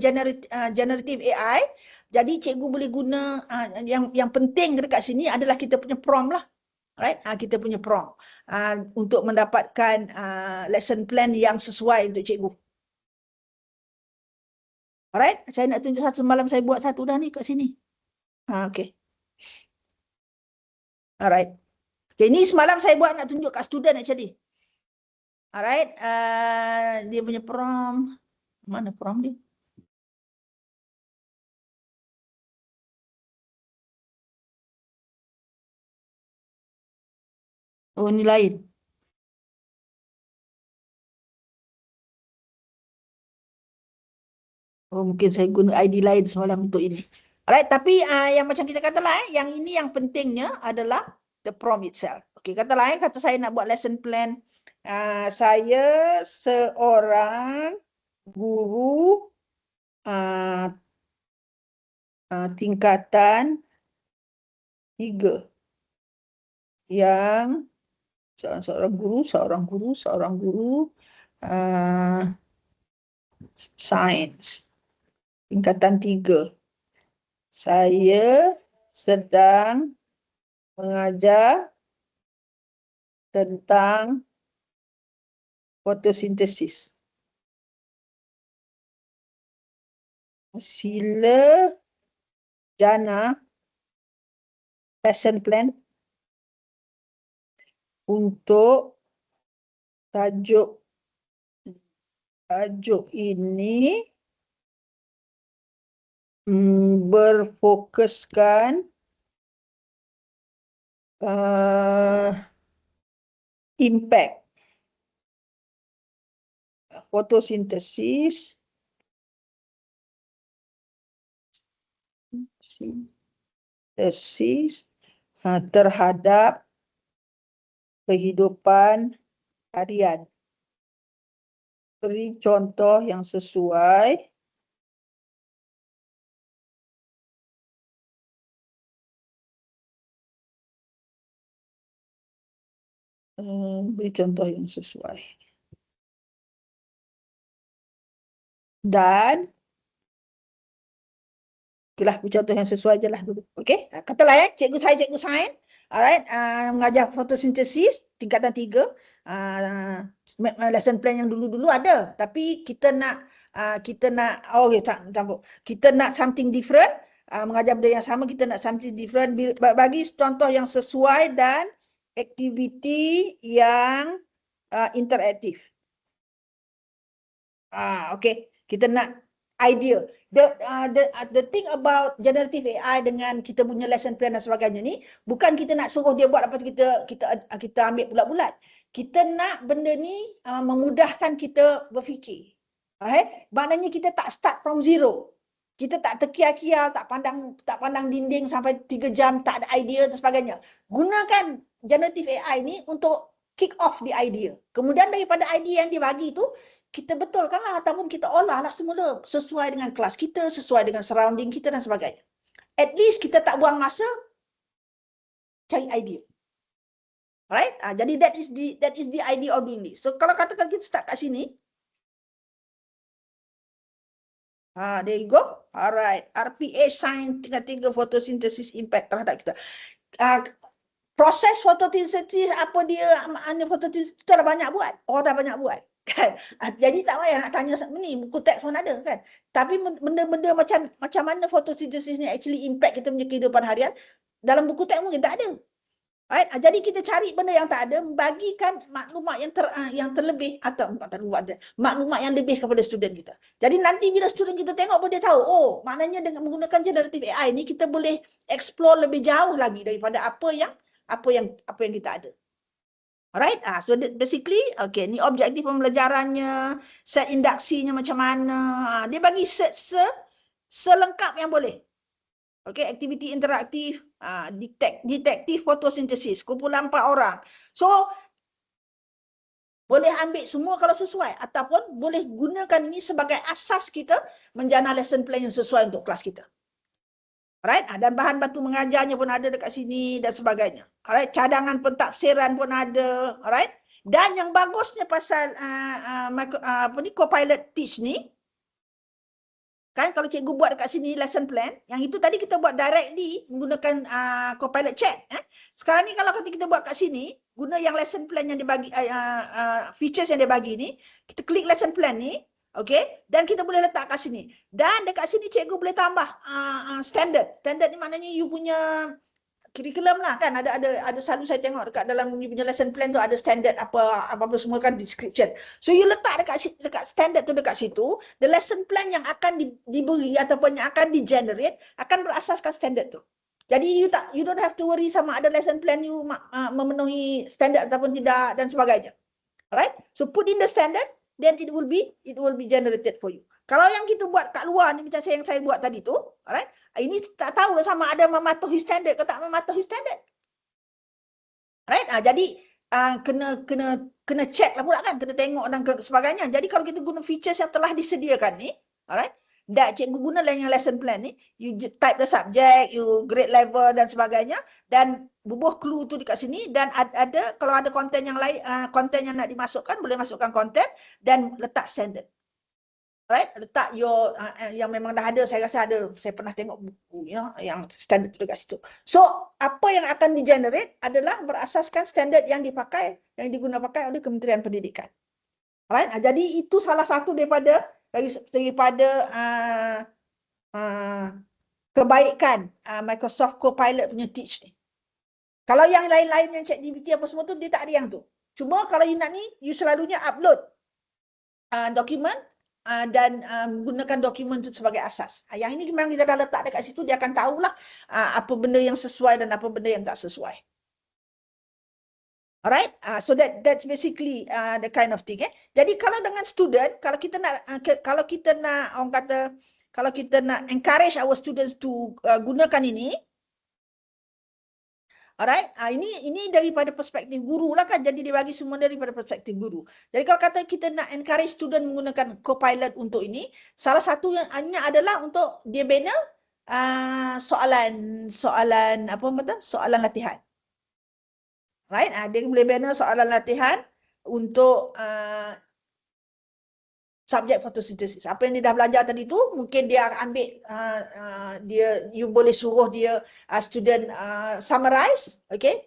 generative AI. Jadi cikgu boleh guna yang penting dekat sini adalah kita punya prompt lah. Right? Kita punya prompt untuk mendapatkan lesson plan yang sesuai untuk cikgu. Alright? Saya nak tunjuk satu, semalam saya buat satu dah ni kat sini. Okay. Alright. Okay, ni semalam saya buat nak tunjuk kat student actually. Alright, dia punya prompt. Mana prompt dia? Oh, ni lain. Oh, mungkin saya guna ID lain semalam untuk ini. Alright, tapi yang macam kita katalah, yang ini yang pentingnya adalah the prompt itself. Okay, katalah kata saya nak buat lesson plan. Saya seorang guru tingkatan 3 yang seorang guru sains tingkatan 3. Saya sedang mengajar tentang fotosintesis. Sila jana lesson plan untuk tajuk ini berfokuskan impact fotosintesis terhadap kehidupan harian. Beri contoh yang sesuai. Beri contoh yang sesuai. Dan Okeylah, contoh yang sesuai je lah dulu. Okey, katalah cikgu sains. Alright, mengajar fotosintesis tingkatan 3. Lesson plan yang dulu-dulu ada, tapi kita nak kita nak something different. Mengajar benda yang sama, kita nak something different. Bagi contoh yang sesuai dan aktiviti yang interaktif. Okay, kita nak idea. The thing about generative AI dengan kita punya lesson plan dan sebagainya ni, bukan kita nak suruh dia buat lepas tu kita ambil bulat-bulat. Kita nak benda ni memudahkan kita berfikir. Alright? Maknanya kita tak start from zero. Kita tak terkial-kial, tak pandang dinding sampai 3 jam, tak ada idea dan sebagainya. Gunakan generative AI ni untuk kick off the idea. Kemudian daripada idea yang dia bagi tu, kita betulkanlah ataupun kita olahlah semula sesuai dengan kelas kita, sesuai dengan surrounding kita dan sebagainya. At least kita tak buang masa cari idea. Alright? Jadi that is the idea of doing this. So kalau katakan kita start kat sini. There you go. Alright. RPA Science tingkat 3 fotosintesis impact terhadap kita. Proses fotosintesis apa dia, fotosintesis itu dah banyak buat. Dah banyak buat. Kan? Jadi tak payah nak tanya ni, buku teks pun ada kan. Tapi benda-benda macam mana fotosintesis ni actually impact kita punya kehidupan harian, dalam buku teks mungkin tak ada. Right? Jadi kita cari benda yang tak ada, bagikan maklumat yang terlebih atau maklumat yang lebih kepada student kita. Jadi nanti bila student kita tengok pun dia tahu, oh maknanya dengan menggunakan generative AI ni kita boleh explore lebih jauh lagi daripada apa yang kita ada. Alright, so basically, okay, ni objektif pembelajarannya, set induksinya macam mana, dia bagi set selengkap yang boleh. Okay, aktiviti interaktif, detektif fotosintesis, kumpulan 4 orang. So, boleh ambil semua kalau sesuai, ataupun boleh gunakan ini sebagai asas kita menjana lesson plan yang sesuai untuk kelas kita. Alright, dan bahan baku mengajarnya pun ada dekat sini dan sebagainya. Alright, cadangan pentafsiran pun ada. Alright, dan yang bagusnya pasal Copilot Teach ni, kan kalau cikgu buat dekat sini lesson plan, yang itu tadi kita buat directly menggunakan Copilot Chat. Sekarang ni kalau kita buat kat sini, guna yang lesson plan yang dia bagi, features yang dia bagi ni, kita klik lesson plan ni. Okey, dan kita boleh letak kat sini. Dan dekat sini cikgu boleh tambah standard. Standard ni maknanya you punya curriculum lah kan. Ada selalu saya tengok dekat dalam you punya lesson plan tu ada standard apa semua kan, description. So you letak dekat standard tu dekat situ, the lesson plan yang akan diberi ataupun yang akan di-generate akan berasaskan standard tu. Jadi you don't have to worry sama ada lesson plan you memenuhi standard ataupun tidak dan sebagainya. Alright? So put in the standard, then it will be generated for you. Kalau yang kita buat kat luar ni macam yang saya buat tadi tu, alright? Ini tak tahu sama ada mematuhi standard ke tak mematuhi standard. Alright? Jadi kena check lah pula kan, kena tengok dan sebagainya. Jadi kalau kita guna features yang telah disediakan ni, alright? Dan cikgu guna yang lesson plan ni, you type the subject, you grade level dan sebagainya, dan bubuh clue tu dekat sini, dan ada kalau ada konten yang lain, konten yang nak dimasukkan, boleh masukkan konten dan letak standard. Right? Letak your yang memang dah ada, saya rasa ada, saya pernah tengok buku ya, yang standard tu dekat situ. So, apa yang akan di-generate adalah berasaskan standard yang dipakai, yang digunakan oleh Kementerian Pendidikan. Right? Jadi itu salah satu daripada kebaikan Microsoft Copilot punya Teach ni. Kalau yang lain-lain yang ChatGPT apa semua tu, dia tak ada yang tu. Cuma kalau you nak ni, you selalunya upload dokumen dan gunakan dokumen itu sebagai asas. Yang ini memang kita dah letak dekat situ, dia akan tahulah apa benda yang sesuai dan apa benda yang tak sesuai. Alright, so that's basically the kind of thing. Jadi kalau dengan student, kalau kita nak encourage our students to gunakan ini, alright, ini daripada perspektif guru lah kan. Jadi dia bagi semua daripada perspektif guru. Jadi kalau kata kita nak encourage student menggunakan Copilot untuk ini, salah satu yang adalah untuk dia bina soalan latihan. Right? Dia boleh bina soalan latihan untuk subjek photosynthesis. Apa yang dia dah belajar tadi tu, mungkin dia ambil, you boleh suruh dia, student summarize, okay?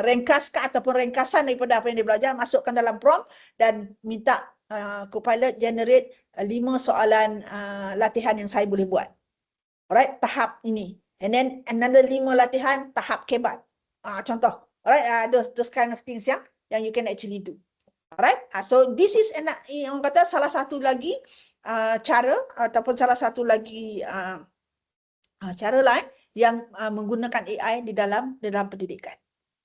Ringkaskan ataupun ringkasan daripada apa yang dia belajar, masukkan dalam prompt dan minta Copilot generate 5 soalan latihan yang saya boleh buat. Alright, tahap ini. And then another 5 latihan tahap kebat. Contoh. Alright, those kind of things yang you can actually do. Alright, so this is yang kata salah satu lagi cara ataupun salah satu lagi cara lain yang menggunakan AI di dalam pendidikan.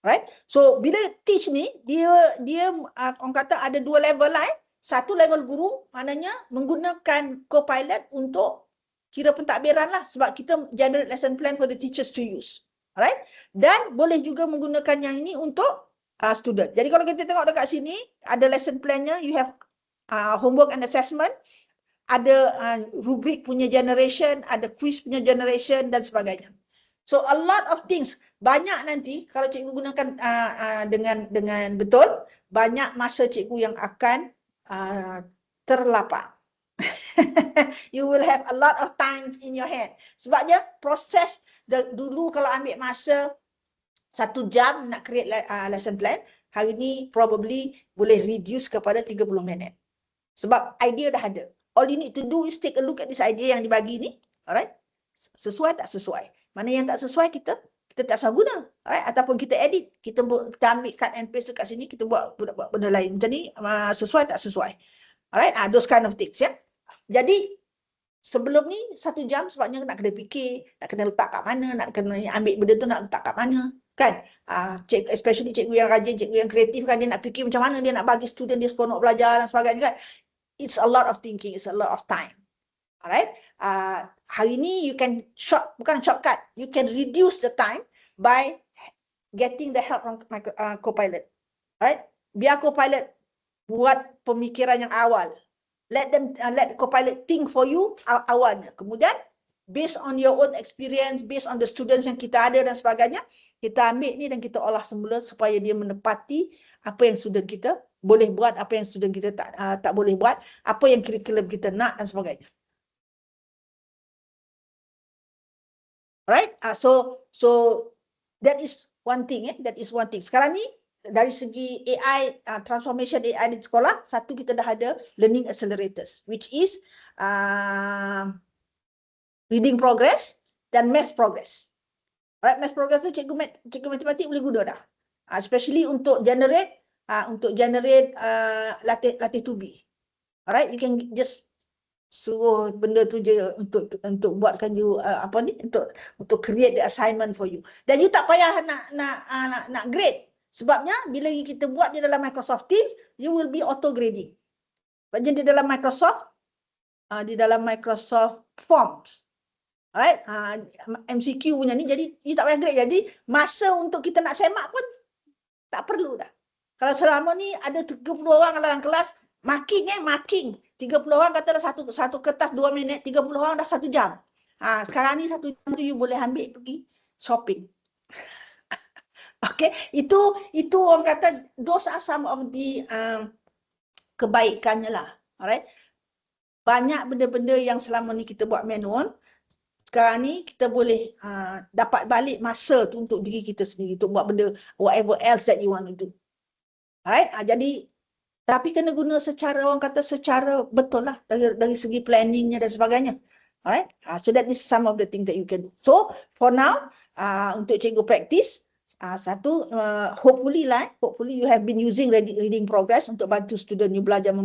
Alright, so bila teach ni dia orang kata ada 2 level lain. Satu level guru, maknanya menggunakan Copilot untuk kira pentadbiran lah, sebab kita generate lesson plan for the teachers to use. Alright, dan boleh juga menggunakan yang ini untuk student. Jadi kalau kita tengok dekat sini, ada lesson plan-nya, you have homework and assessment, ada rubrik punya generation, ada quiz punya generation dan sebagainya. So a lot of things, banyak nanti kalau cikgu gunakan dengan betul, banyak masa cikgu yang akan terlapar. You will have a lot of time in your hand. Sebabnya proses dulu kalau ambil masa 1 jam nak create lesson plan, hari ni probably boleh reduce kepada 30 minit. Sebab idea dah ada. All you need to do is take a look at this idea yang dibagi ni. Alright? Sesuai tak sesuai? Mana yang tak sesuai kita tak usah guna. Alright? Ataupun kita edit. Kita ambil cut and paste dekat sini, kita buat benda lain. Macam ni, sesuai tak sesuai? Alright? Those kind of things. Ya? Jadi, sebelum ni 1 jam sebabnya nak kena fikir, nak kena letak kat mana, nak kena ambil benda tu nak letak kat mana. Kan? Especially cikgu yang rajin, cikgu yang kreatif kan, dia nak fikir macam mana dia nak bagi student dia seronok belajar dan sebagainya kan. It's a lot of thinking, it's a lot of time. Alright? Hari ni you can bukan shortcut, you can reduce the time by getting the help from Copilot. Alright? Biar Copilot buat pemikiran yang awal. Let Copilot think for you awalnya. Kemudian based on your own experience, based on the students yang kita ada dan sebagainya, kita ambil ni dan kita olah semula supaya dia menepati apa yang student kita boleh buat, apa yang student kita tak boleh buat, apa yang kurikulum kita nak dan sebagainya. Alright? So that is one thing. That is one thing. Sekarang ni dari segi AI, transformation AI di sekolah, satu kita dah ada learning accelerators, which is reading progress dan math progress. Alright, math progress tu cikgu matematik boleh guna dah. Especially untuk generate latih to be. Alright, you can just suruh benda tu je untuk buatkan you untuk create the assignment for you. Dan you tak payah nak grade. Sebabnya bila kita buat di dalam Microsoft Teams, you will be auto grading. Sebabnya di dalam Microsoft Forms. Alright, MCQ punya ni, jadi you tak payah grade. Jadi masa untuk kita nak semak pun tak perlu dah. Kalau selama ni ada 30 orang dalam kelas, marking. 30 orang kata dah satu kertas 2 minit, 30 orang dah 1 jam. Sekarang ni 1 jam tu you boleh ambil pergi shopping. Okay, itu orang kata those are some of the kebaikannya lah. Alright. Banyak benda-benda yang selama ni kita buat manual, sekarang ni kita boleh dapat balik masa tu untuk diri kita sendiri, untuk buat benda whatever else that you want to do. Alright, jadi tapi kena guna secara, orang kata secara betul lah, dari segi planningnya dan sebagainya. Alright, so that is some of the things that you can do. So for now, untuk cikgu practice, hopefully you have been using reading progress untuk bantu student you belajar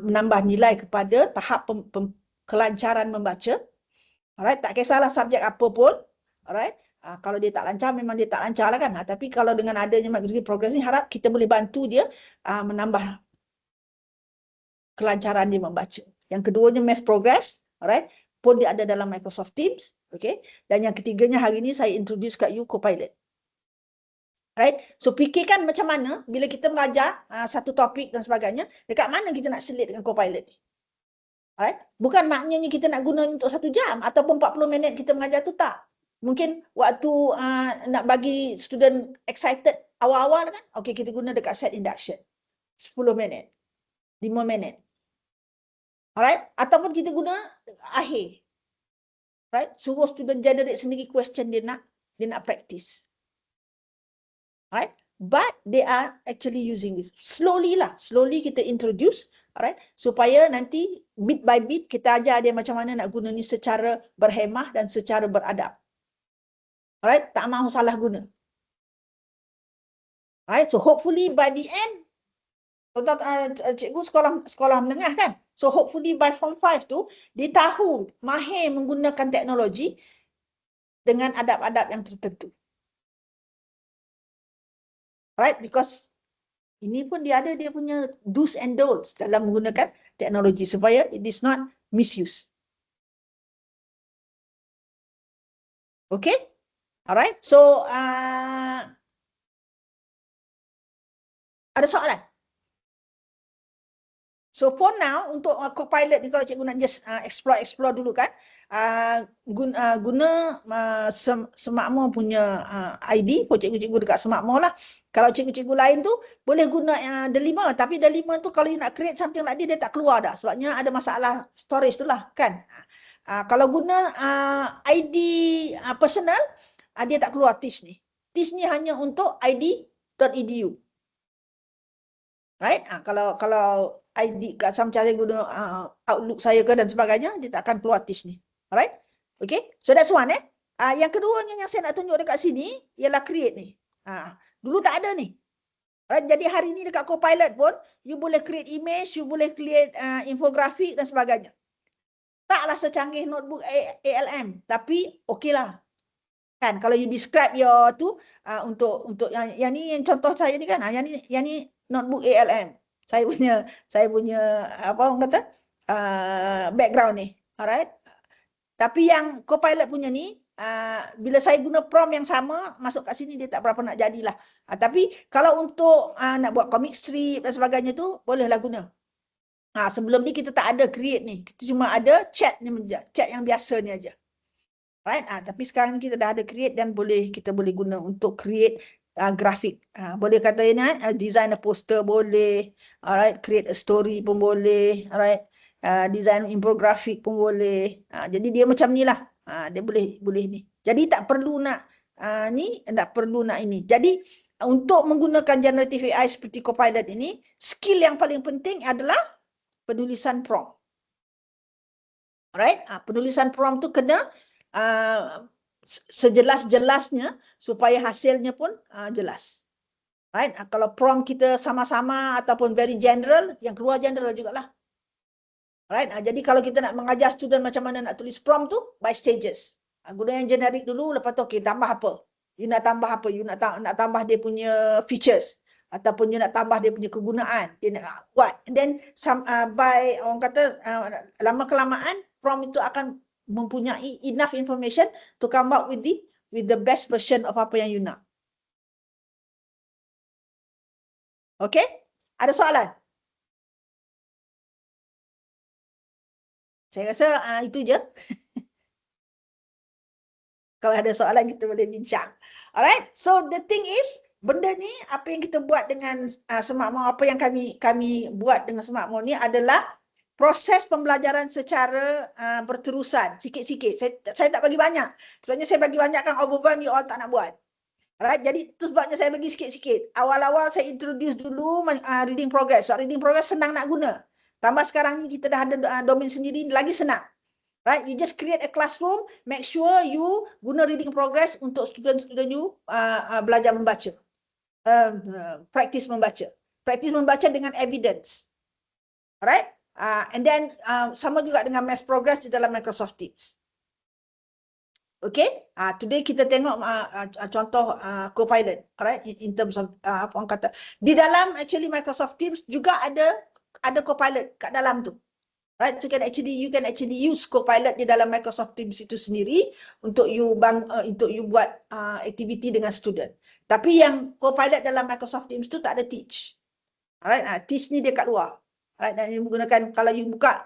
menambah nilai kepada tahap kelancaran membaca. Alright, tak kisahlah subjek apa pun. Alright, kalau dia tak lancar, memang dia tak lancar lah kan. Tapi kalau dengan adanya reading progress ni, harap kita boleh bantu dia menambah kelancaran dia membaca. Yang keduanya math progress, alright, pun dia ada dalam Microsoft Teams, okay. Dan yang ketiganya hari ni saya introduce kat you Copilot. Right? So fikirkan macam mana bila kita mengajar satu topik dan sebagainya, dekat mana kita nak selit dengan Copilot ni. Alright? Bukan maknanya kita nak guna untuk 1 jam ataupun 40 minit kita mengajar tu, tak. Mungkin waktu nak bagi student excited awal-awal kan, okay, kita guna dekat set induction. 10 minit, 5 minit. Alright, ataupun kita guna akhir. Right, suruh student generate sendiri question dia nak practice. Right, but they are actually using this slowly kita introduce, alright, supaya nanti bit by bit kita ajar dia macam mana nak guna ni secara berhemah dan secara beradab. Alright, tak mahu salah guna. Alright, so hopefully by the end, cikgu sekolah menengah kan, so hopefully by form 5 tu dia tahu mahir menggunakan teknologi dengan adab-adab yang tertentu. Right, because ini pun dia ada dia punya do's and don'ts dalam menggunakan teknologi supaya it is not misuse. Okay, alright, so ada soalan? So for now untuk Copilot ni kalau cikgu nak just explore dulu kan, guna semakmur punya ID, cikgu-cikgu dekat semakmur lah. Kalau cikgu-cikgu lain tu boleh guna Delima, tapi Delima tu kalau you nak create something like dia tak keluar dah sebabnya ada masalah storage tu lah kan. Kalau guna ID personal, dia tak keluar Teach ni. Teach ni hanya untuk id.edu. Right? Kalau ID kat macam saya guna Outlook saya ke dan sebagainya, dia tak akan keluar Teach ni. Alright? Okay? So that's one Yang keduanya yang saya nak tunjuk dekat sini ialah create ni. Dulu tak ada ni. Right? Jadi hari ni dekat Copilot pun you boleh create image, you boleh create infografik dan sebagainya. Taklah secanggih notebook ALM, tapi okeylah. Kan kalau you describe your tu untuk yang ni yang contoh saya ni kan, yang ni notebook ALM. Saya punya apa orang kata background ni. Alright. Tapi yang Copilot punya ni bila saya guna prompt yang sama masuk kat sini dia tak berapa nak jadilah. Tapi kalau untuk nak buat comic strip dan sebagainya tu bolehlah guna. Sebelum ni kita tak ada create ni. Kita cuma ada chat ni, chat yang biasa ni aja. Right? Tapi sekarang kita dah ada create dan kita boleh guna untuk create grafik. Boleh kata ini design a poster boleh, alright, create a story pun boleh, alright, design infografik pun boleh. Jadi dia macam ni lah. Dia boleh ni. Jadi tak perlu nak ni, tak perlu nak ini. Jadi untuk menggunakan generative AI seperti Copilot ini, skill yang paling penting adalah penulisan prompt. Alright, penulisan prompt tu kena sejelas-jelasnya supaya hasilnya pun jelas. Right? Kalau prompt kita sama-sama ataupun very general, yang keluar general jugalah. Right? Jadi kalau kita nak mengajar student macam mana nak tulis prompt tu, by stages. Guna yang generic dulu, lepas tu okay, tambah apa? You nak tambah apa? You nak tambah dia punya features. Ataupun you nak tambah dia punya kegunaan. Dia nak buat. And then by orang kata lama-kelamaan, prompt itu akan mempunyai enough information to come up with the best version of apa yang you nak. Okay? Ada soalan? Saya rasa itu je. Kalau ada soalan kita boleh bincang. Alright? So the thing is, benda ni apa yang kita buat dengan semakmur, apa yang kami buat dengan semakmur ni adalah proses pembelajaran secara berterusan, sikit-sikit. Saya tak bagi banyak. Sebenarnya saya bagi banyak kan overwhelm, you all tak nak buat. Alright, jadi itu sebabnya saya bagi sikit-sikit. Awal-awal saya introduce dulu reading progress. Sebab reading progress senang nak guna. Tambah sekarang ni kita dah ada domain sendiri, lagi senang. Right, you just create a classroom, make sure you guna reading progress untuk student-student you belajar membaca. Practice membaca. Practice membaca dengan evidence. Alright? And then sama juga dengan math progress di dalam Microsoft Teams. Okay? Today kita tengok contoh Copilot, alright? In terms of apa orang kata. Di dalam actually Microsoft Teams juga ada Copilot kat dalam tu. Right? So you can actually use Copilot di dalam Microsoft Teams itu sendiri untuk you buat activity dengan student. Tapi yang Copilot dalam Microsoft Teams tu tak ada Teach. Alright? Teach ni dia kat luar. Right, dan you menggunakan, kalau you buka,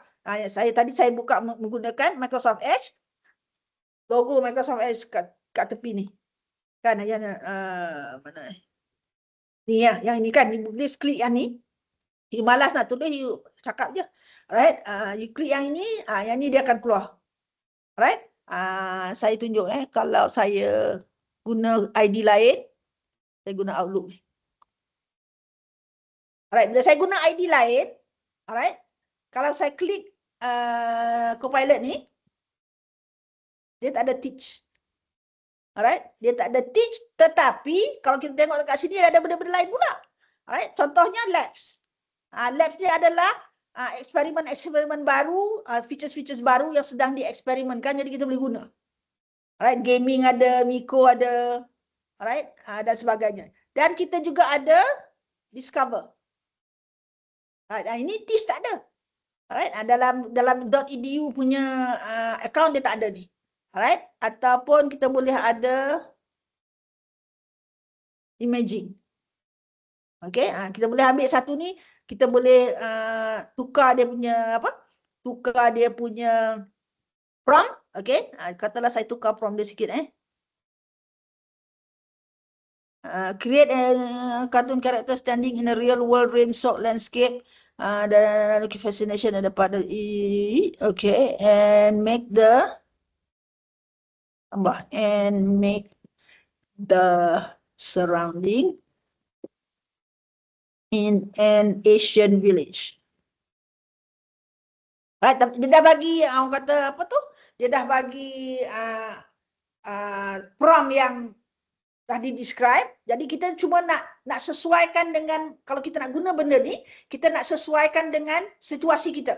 saya buka menggunakan Microsoft Edge, logo Microsoft Edge kat tepi ni, kan? Yang mana? Ni ya, yang ini kan, you boleh klik yang ni, You malas nak tulis, you cakap je. Alright, you klik yang ini dia akan keluar. Alright, saya tunjuk kalau saya guna ID lain, saya guna Outlook ni. Alright, bila saya guna ID lain, alright, kalau saya klik Copilot ni, dia tak ada teach. Alright, dia tak ada teach, tetapi kalau kita tengok dekat sini ada benda-benda lain pula. Alright, contohnya labs. Labs dia adalah eksperimen-eksperimen baru, features-features baru yang sedang dieksperimenkan, jadi kita boleh guna. Alright, gaming ada, Miko ada, alright, dan sebagainya. Dan kita juga ada discover. Alright, ini teach tak ada. Alright, dalam .edu punya account dia tak ada ni. Alright, ataupun kita boleh ada imaging. Okey, kita boleh ambil satu ni, kita boleh tukar dia punya tukar dia punya prompt. Okey, katalah saya tukar prompt dia sikit create a cartoon character standing in a real world rain-soaked landscape. Dan fascination ada pada okay, and make the surrounding in an Asian village. Right, dia dah bagi orang kata apa tu? Dia dah bagi prompt yang tadi describe. Jadi kita cuma nak sesuaikan dengan, kalau kita nak guna benda ni, kita nak sesuaikan dengan situasi kita.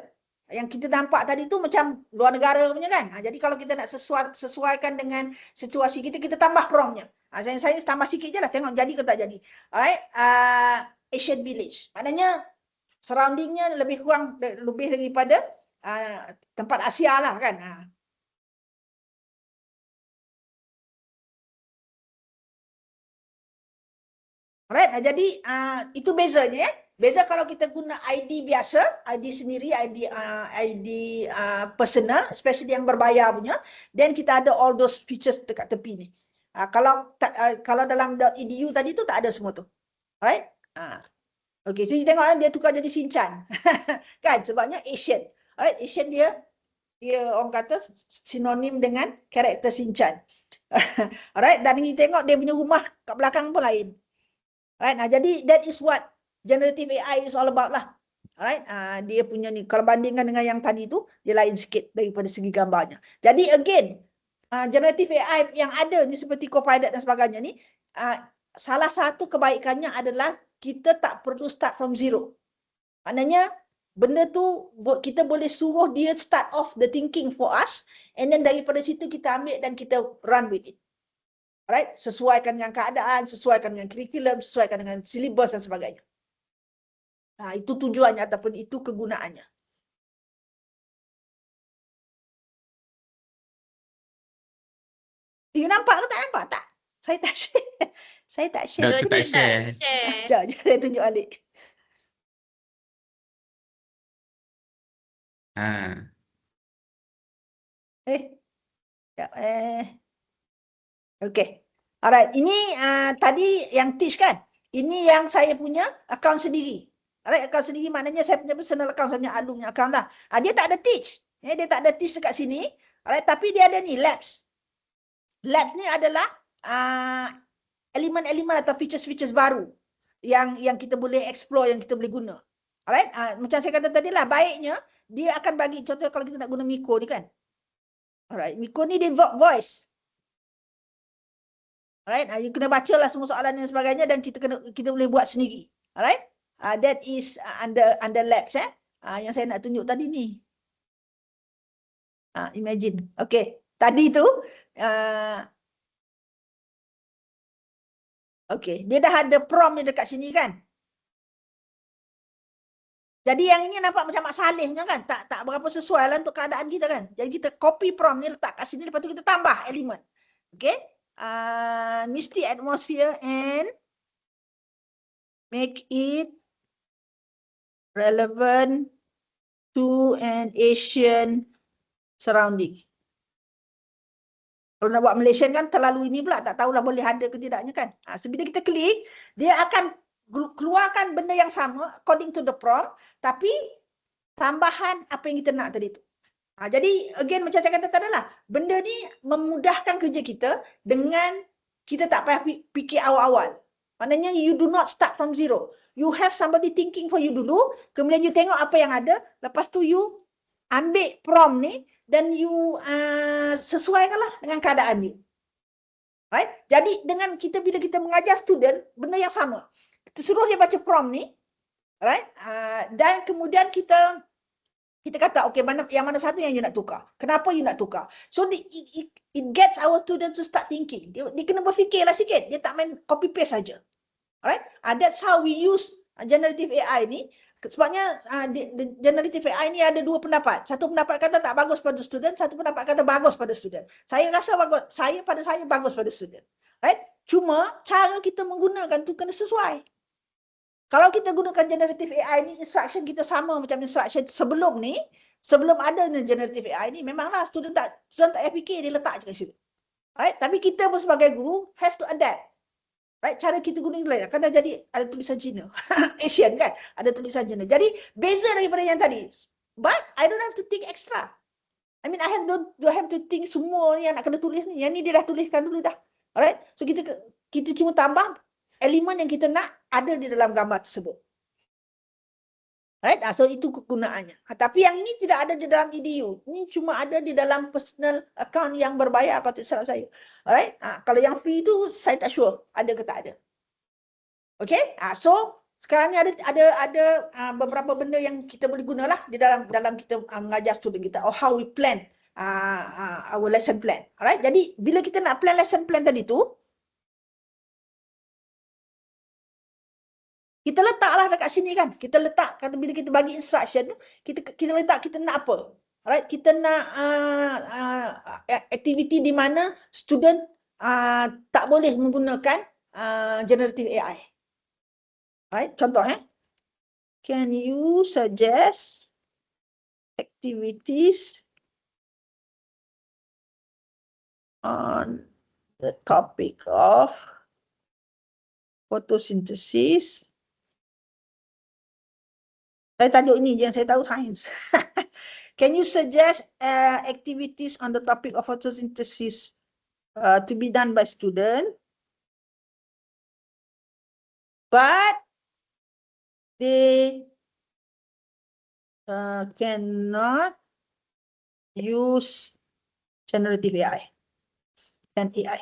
Yang kita nampak tadi tu macam luar negara punya kan. Jadi kalau kita nak sesuaikan dengan situasi kita, kita tambah promptnya. Saya tambah sikit je lah, tengok jadi ke tak jadi. Alright, Asian village. Maknanya surroundingnya lebih kurang lebih daripada tempat Asia lah kan. Alright, jadi itu bezanya Beza kalau kita guna ID biasa, ID sendiri, ID personal, especially yang berbayar punya, then kita ada all those features dekat tepi ni. Kalau dalam .edu tadi tu tak ada semua tu. Alright? Okay, so tengok dia tukar jadi Shinchan. Kan? Sebabnya Asian. Alright, Asian dia orang kata sinonim dengan karakter Shinchan. Alright, dan kita tengok dia punya rumah kat belakang pun lain. Alright, jadi that is what generative AI is all about lah. Alright, dia punya ni, kalau bandingkan dengan yang tadi tu, dia lain sikit daripada segi gambarnya. Jadi again, generative AI yang ada ni seperti Copilot dan sebagainya ni, salah satu kebaikannya adalah kita tak perlu start from zero. Maknanya, benda tu kita boleh suruh dia start off the thinking for us, and then daripada situ kita ambil dan kita run with it. Alright, sesuaikan dengan keadaan, sesuaikan dengan kurikulum, sesuaikan dengan silibus dan sebagainya. Itu tujuannya ataupun itu kegunaannya. You nampak ke tak nampak? Tak. Saya tak share. Saya tak share. Tak, tak share. Sekejap, saya tunjuk balik. Okay. Alright, ini tadi yang teach kan? Ini yang saya punya account sendiri. Alright, account sendiri maknanya saya punya personal account, saya punya Outlook punya account lah. Dia tak ada teach. Dia tak ada teach dekat sini. Alright, tapi dia ada ni, labs. Labs ni adalah elemen-elemen atau features-features baru yang kita boleh explore, yang kita boleh guna. Alright, macam saya kata tadi lah, baiknya dia akan bagi, contoh kalau kita nak guna Miko ni kan. Alright, Miko ni dia voice. Alright, you kena bacalah semua soalan dan sebagainya dan kita boleh buat sendiri. Alright, that is under labs yang saya nak tunjuk tadi ni. Imagine. Okay, tadi tu okay, dia dah ada prompt ni dekat sini kan. Jadi yang ini nampak macam Mak Saleh punya kan, tak berapa sesuai lah untuk keadaan kita kan. Jadi kita copy prompt ni letak kat sini, lepas tu kita tambah elemen. Okay. Misty atmosphere and make it relevant to an Asian surrounding. Kalau nak buat Malaysian kan terlalu ini pula, tak tahulah boleh ada ke tidaknya kan. So bila kita klik, dia akan keluarkan benda yang sama according to the prompt, tapi tambahan apa yang kita nak tadi tu. Jadi again macam saya kata tadi lah, benda ni memudahkan kerja kita dengan kita tak payah fikir awal-awal. Maknanya you do not start from zero. You have somebody thinking for you dulu, kemudian you tengok apa yang ada, lepas tu you ambil prompt ni dan you sesuaikanlah dengan keadaan you. Right? Jadi dengan kita bila kita mengajar student benda yang sama, kita suruh dia baca prompt ni, right? Dan kemudian kita kata okay, yang mana satu yang you nak tukar, kenapa you nak tukar. So it gets our students to start thinking. Dia kena berfikirlah sikit, dia tak main copy paste saja. Alright, that's how we use generative AI ni. Sebabnya generative AI ni ada dua pendapat. Satu pendapat kata tak bagus pada student, satu pendapat kata bagus pada student. Saya rasa bagus, pada saya bagus pada student. Right? Cuma cara kita menggunakan tu kena sesuai. Kalau kita gunakan generative AI ni, instruction kita sama macam instruction sebelum ni, sebelum ada generative AI ni, memanglah student tak payah fikir, dia letak je kat situ. Right? Tapi kita pun sebagai guru have to adapt. Right? Cara kita guna lain. Kadang jadi ada tulisan Cina. Asian kan? Ada tulisan Cina. Jadi beza daripada yang tadi. But I don't have to think extra. I mean, don't have to think semua ni yang nak kena tulis ni. Yang ni dia dah tuliskan dulu dah. Alright? So kita cuma tambah elemen yang kita nak ada di dalam gambar tersebut. Right? So itu kegunaannya. Tapi yang ini tidak ada di dalam EDU. Ini cuma ada di dalam personal account yang berbayar kalau tak salah saya. Alright? Kalau yang free itu saya tak sure ada ke tak ada. Okay? So sekarang ni ada beberapa benda yang kita boleh gunalah di dalam kita mengajar student kita, or how we plan our lesson plan. Alright? Jadi bila kita nak plan lesson plan tadi tu, kita letaklah dekat sini kan. Kita letak, kalau bila kita bagi instruction, kita letak kita nak apa. Alright, kita nak aktiviti di mana student tak boleh menggunakan generative AI. Alright, contoh can you suggest activities on the topic of photosynthesis? Saya tajuk ini yang saya tahu sains. Can you suggest activities on the topic of photosynthesis to be done by student, but they cannot use generative AI dan AI.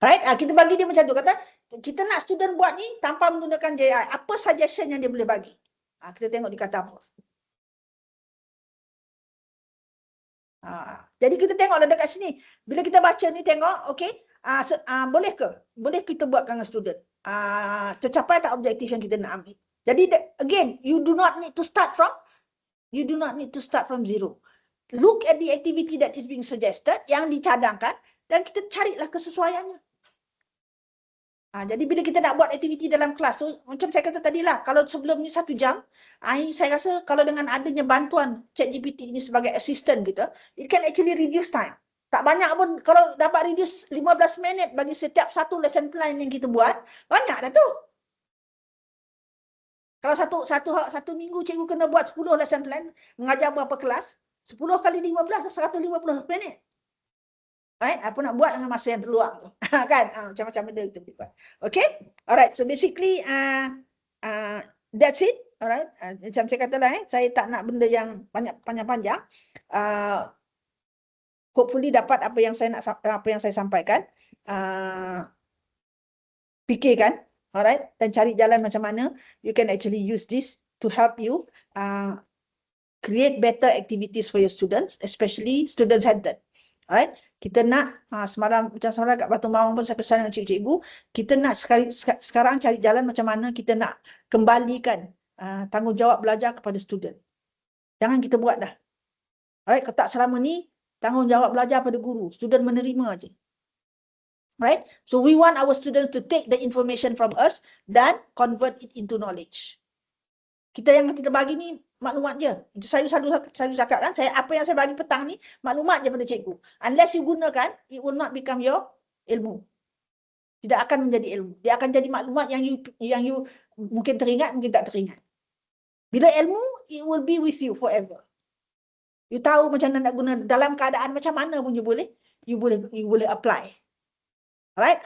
Right? Kita bagi dia macam tu. Kata kita nak student buat ni tanpa menggunakan AI. Apa suggestion yang dia boleh bagi? Kita tengok dia kata apa. Jadi kita tengoklah dekat sini. Bila kita baca ni tengok, okay, boleh ke? Boleh kita buatkan dengan student? Tercapai tak objektif yang kita nak ambil? Jadi again, you do not need to start from zero. Look at the activity that is being suggested, yang dicadangkan, dan kita carilah kesesuaiannya. Jadi bila kita nak buat aktiviti dalam kelas tu, macam saya kata tadi lah, kalau sebelum ni 1 jam, saya rasa kalau dengan adanya bantuan ChatGPT ini sebagai assistant kita, it can actually reduce time. Tak banyak pun, kalau dapat reduce 15 minit bagi setiap satu lesson plan yang kita buat, banyak dah tu. Kalau satu minggu cikgu kena buat 10 lesson plan, mengajar berapa kelas, 10 kali 15, 150 minit. Right? Apa nak buat dengan masa yang terluang tu. Kan? Macam-macam benda kita boleh buat. Okay? Alright. So basically, that's it. Alright. Macam saya kata lah, saya tak nak benda yang panjang-panjang. Hopefully dapat apa yang saya sampaikan. Fikirkan. Alright. Dan cari jalan macam mana you can actually use this to help you create better activities for your students, especially student-centered. Alright. Kita nak semalam kat Batu Mawang pun saya pesan dengan cikgu-cikgu, kita nak sekarang cari jalan macam mana kita nak kembalikan tanggungjawab belajar kepada student. Jangan kita buat dah. Alright, kalau tak selama ni tanggungjawab belajar pada guru, student menerima aja. Right? So we want our students to take the information from us dan convert it into knowledge. Yang kita bagi ni maklumat je. Saya selalu cakap kan, apa yang saya bagi petang ni maklumat je pada cikgu. Unless you gunakan, it will not become your ilmu. Tidak akan menjadi ilmu. Dia akan jadi maklumat yang you mungkin teringat, mungkin tak teringat. Bila ilmu, it will be with you forever. You tahu macam mana nak guna dalam keadaan macam mana pun you boleh apply. Alright?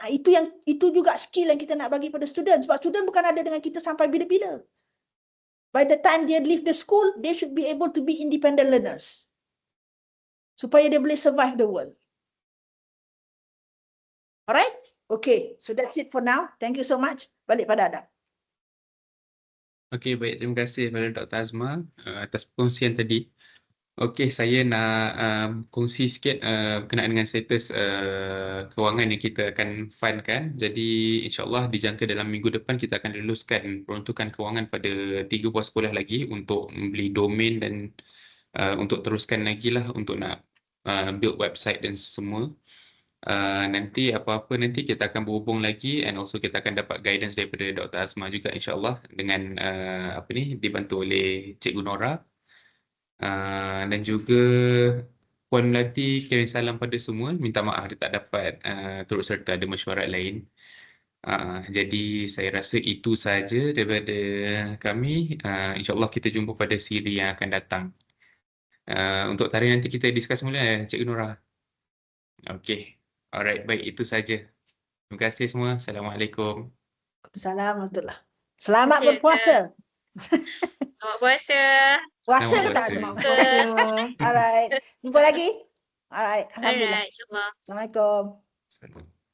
Itu juga skill yang kita nak bagi pada student. Sebab student bukan ada dengan kita sampai bila-bila. By the time dia leave the school, they should be able to be independent learners. Supaya dia boleh survive the world. Alright? Okay, so that's it for now. Thank you so much. Balik pada Adam. Okey, baik. Terima kasih kepada Dr. Azma atas perkongsian tadi. Okey, saya nak kongsi sikit berkenaan dengan status kewangan yang kita akan fundkan. Jadi, insyaAllah dijangka dalam minggu depan kita akan luluskan peruntukan kewangan pada 3 buah sekolah lagi untuk membeli domain dan untuk teruskan lagi lah untuk nak build website dan semua. Nanti apa-apa nanti kita akan berhubung lagi and also kita akan dapat guidance daripada Dr. Azma juga insyaAllah dengan dibantu oleh Cikgu Nora. Dan juga Puan Melati kirim salam pada semua. Minta maaf dia tak dapat turut serta, ada mesyuarat lain. Jadi saya rasa itu saja daripada kami. InsyaAllah kita jumpa pada siri yang akan datang. Untuk tarikh nanti kita discuss mula Cikgu Nora. Okey. Alright, baik, itu saja. Terima kasih semua. Assalamualaikum. Assalamualaikum. Selamat Terima kasih, berpuasa. Selamat puasa. Puasa ke Selamat tak? puasa. Alright. Jumpa lagi. Alright. Alhamdulillah. Alright, insyaAllah. Assalamualaikum. Assalamualaikum.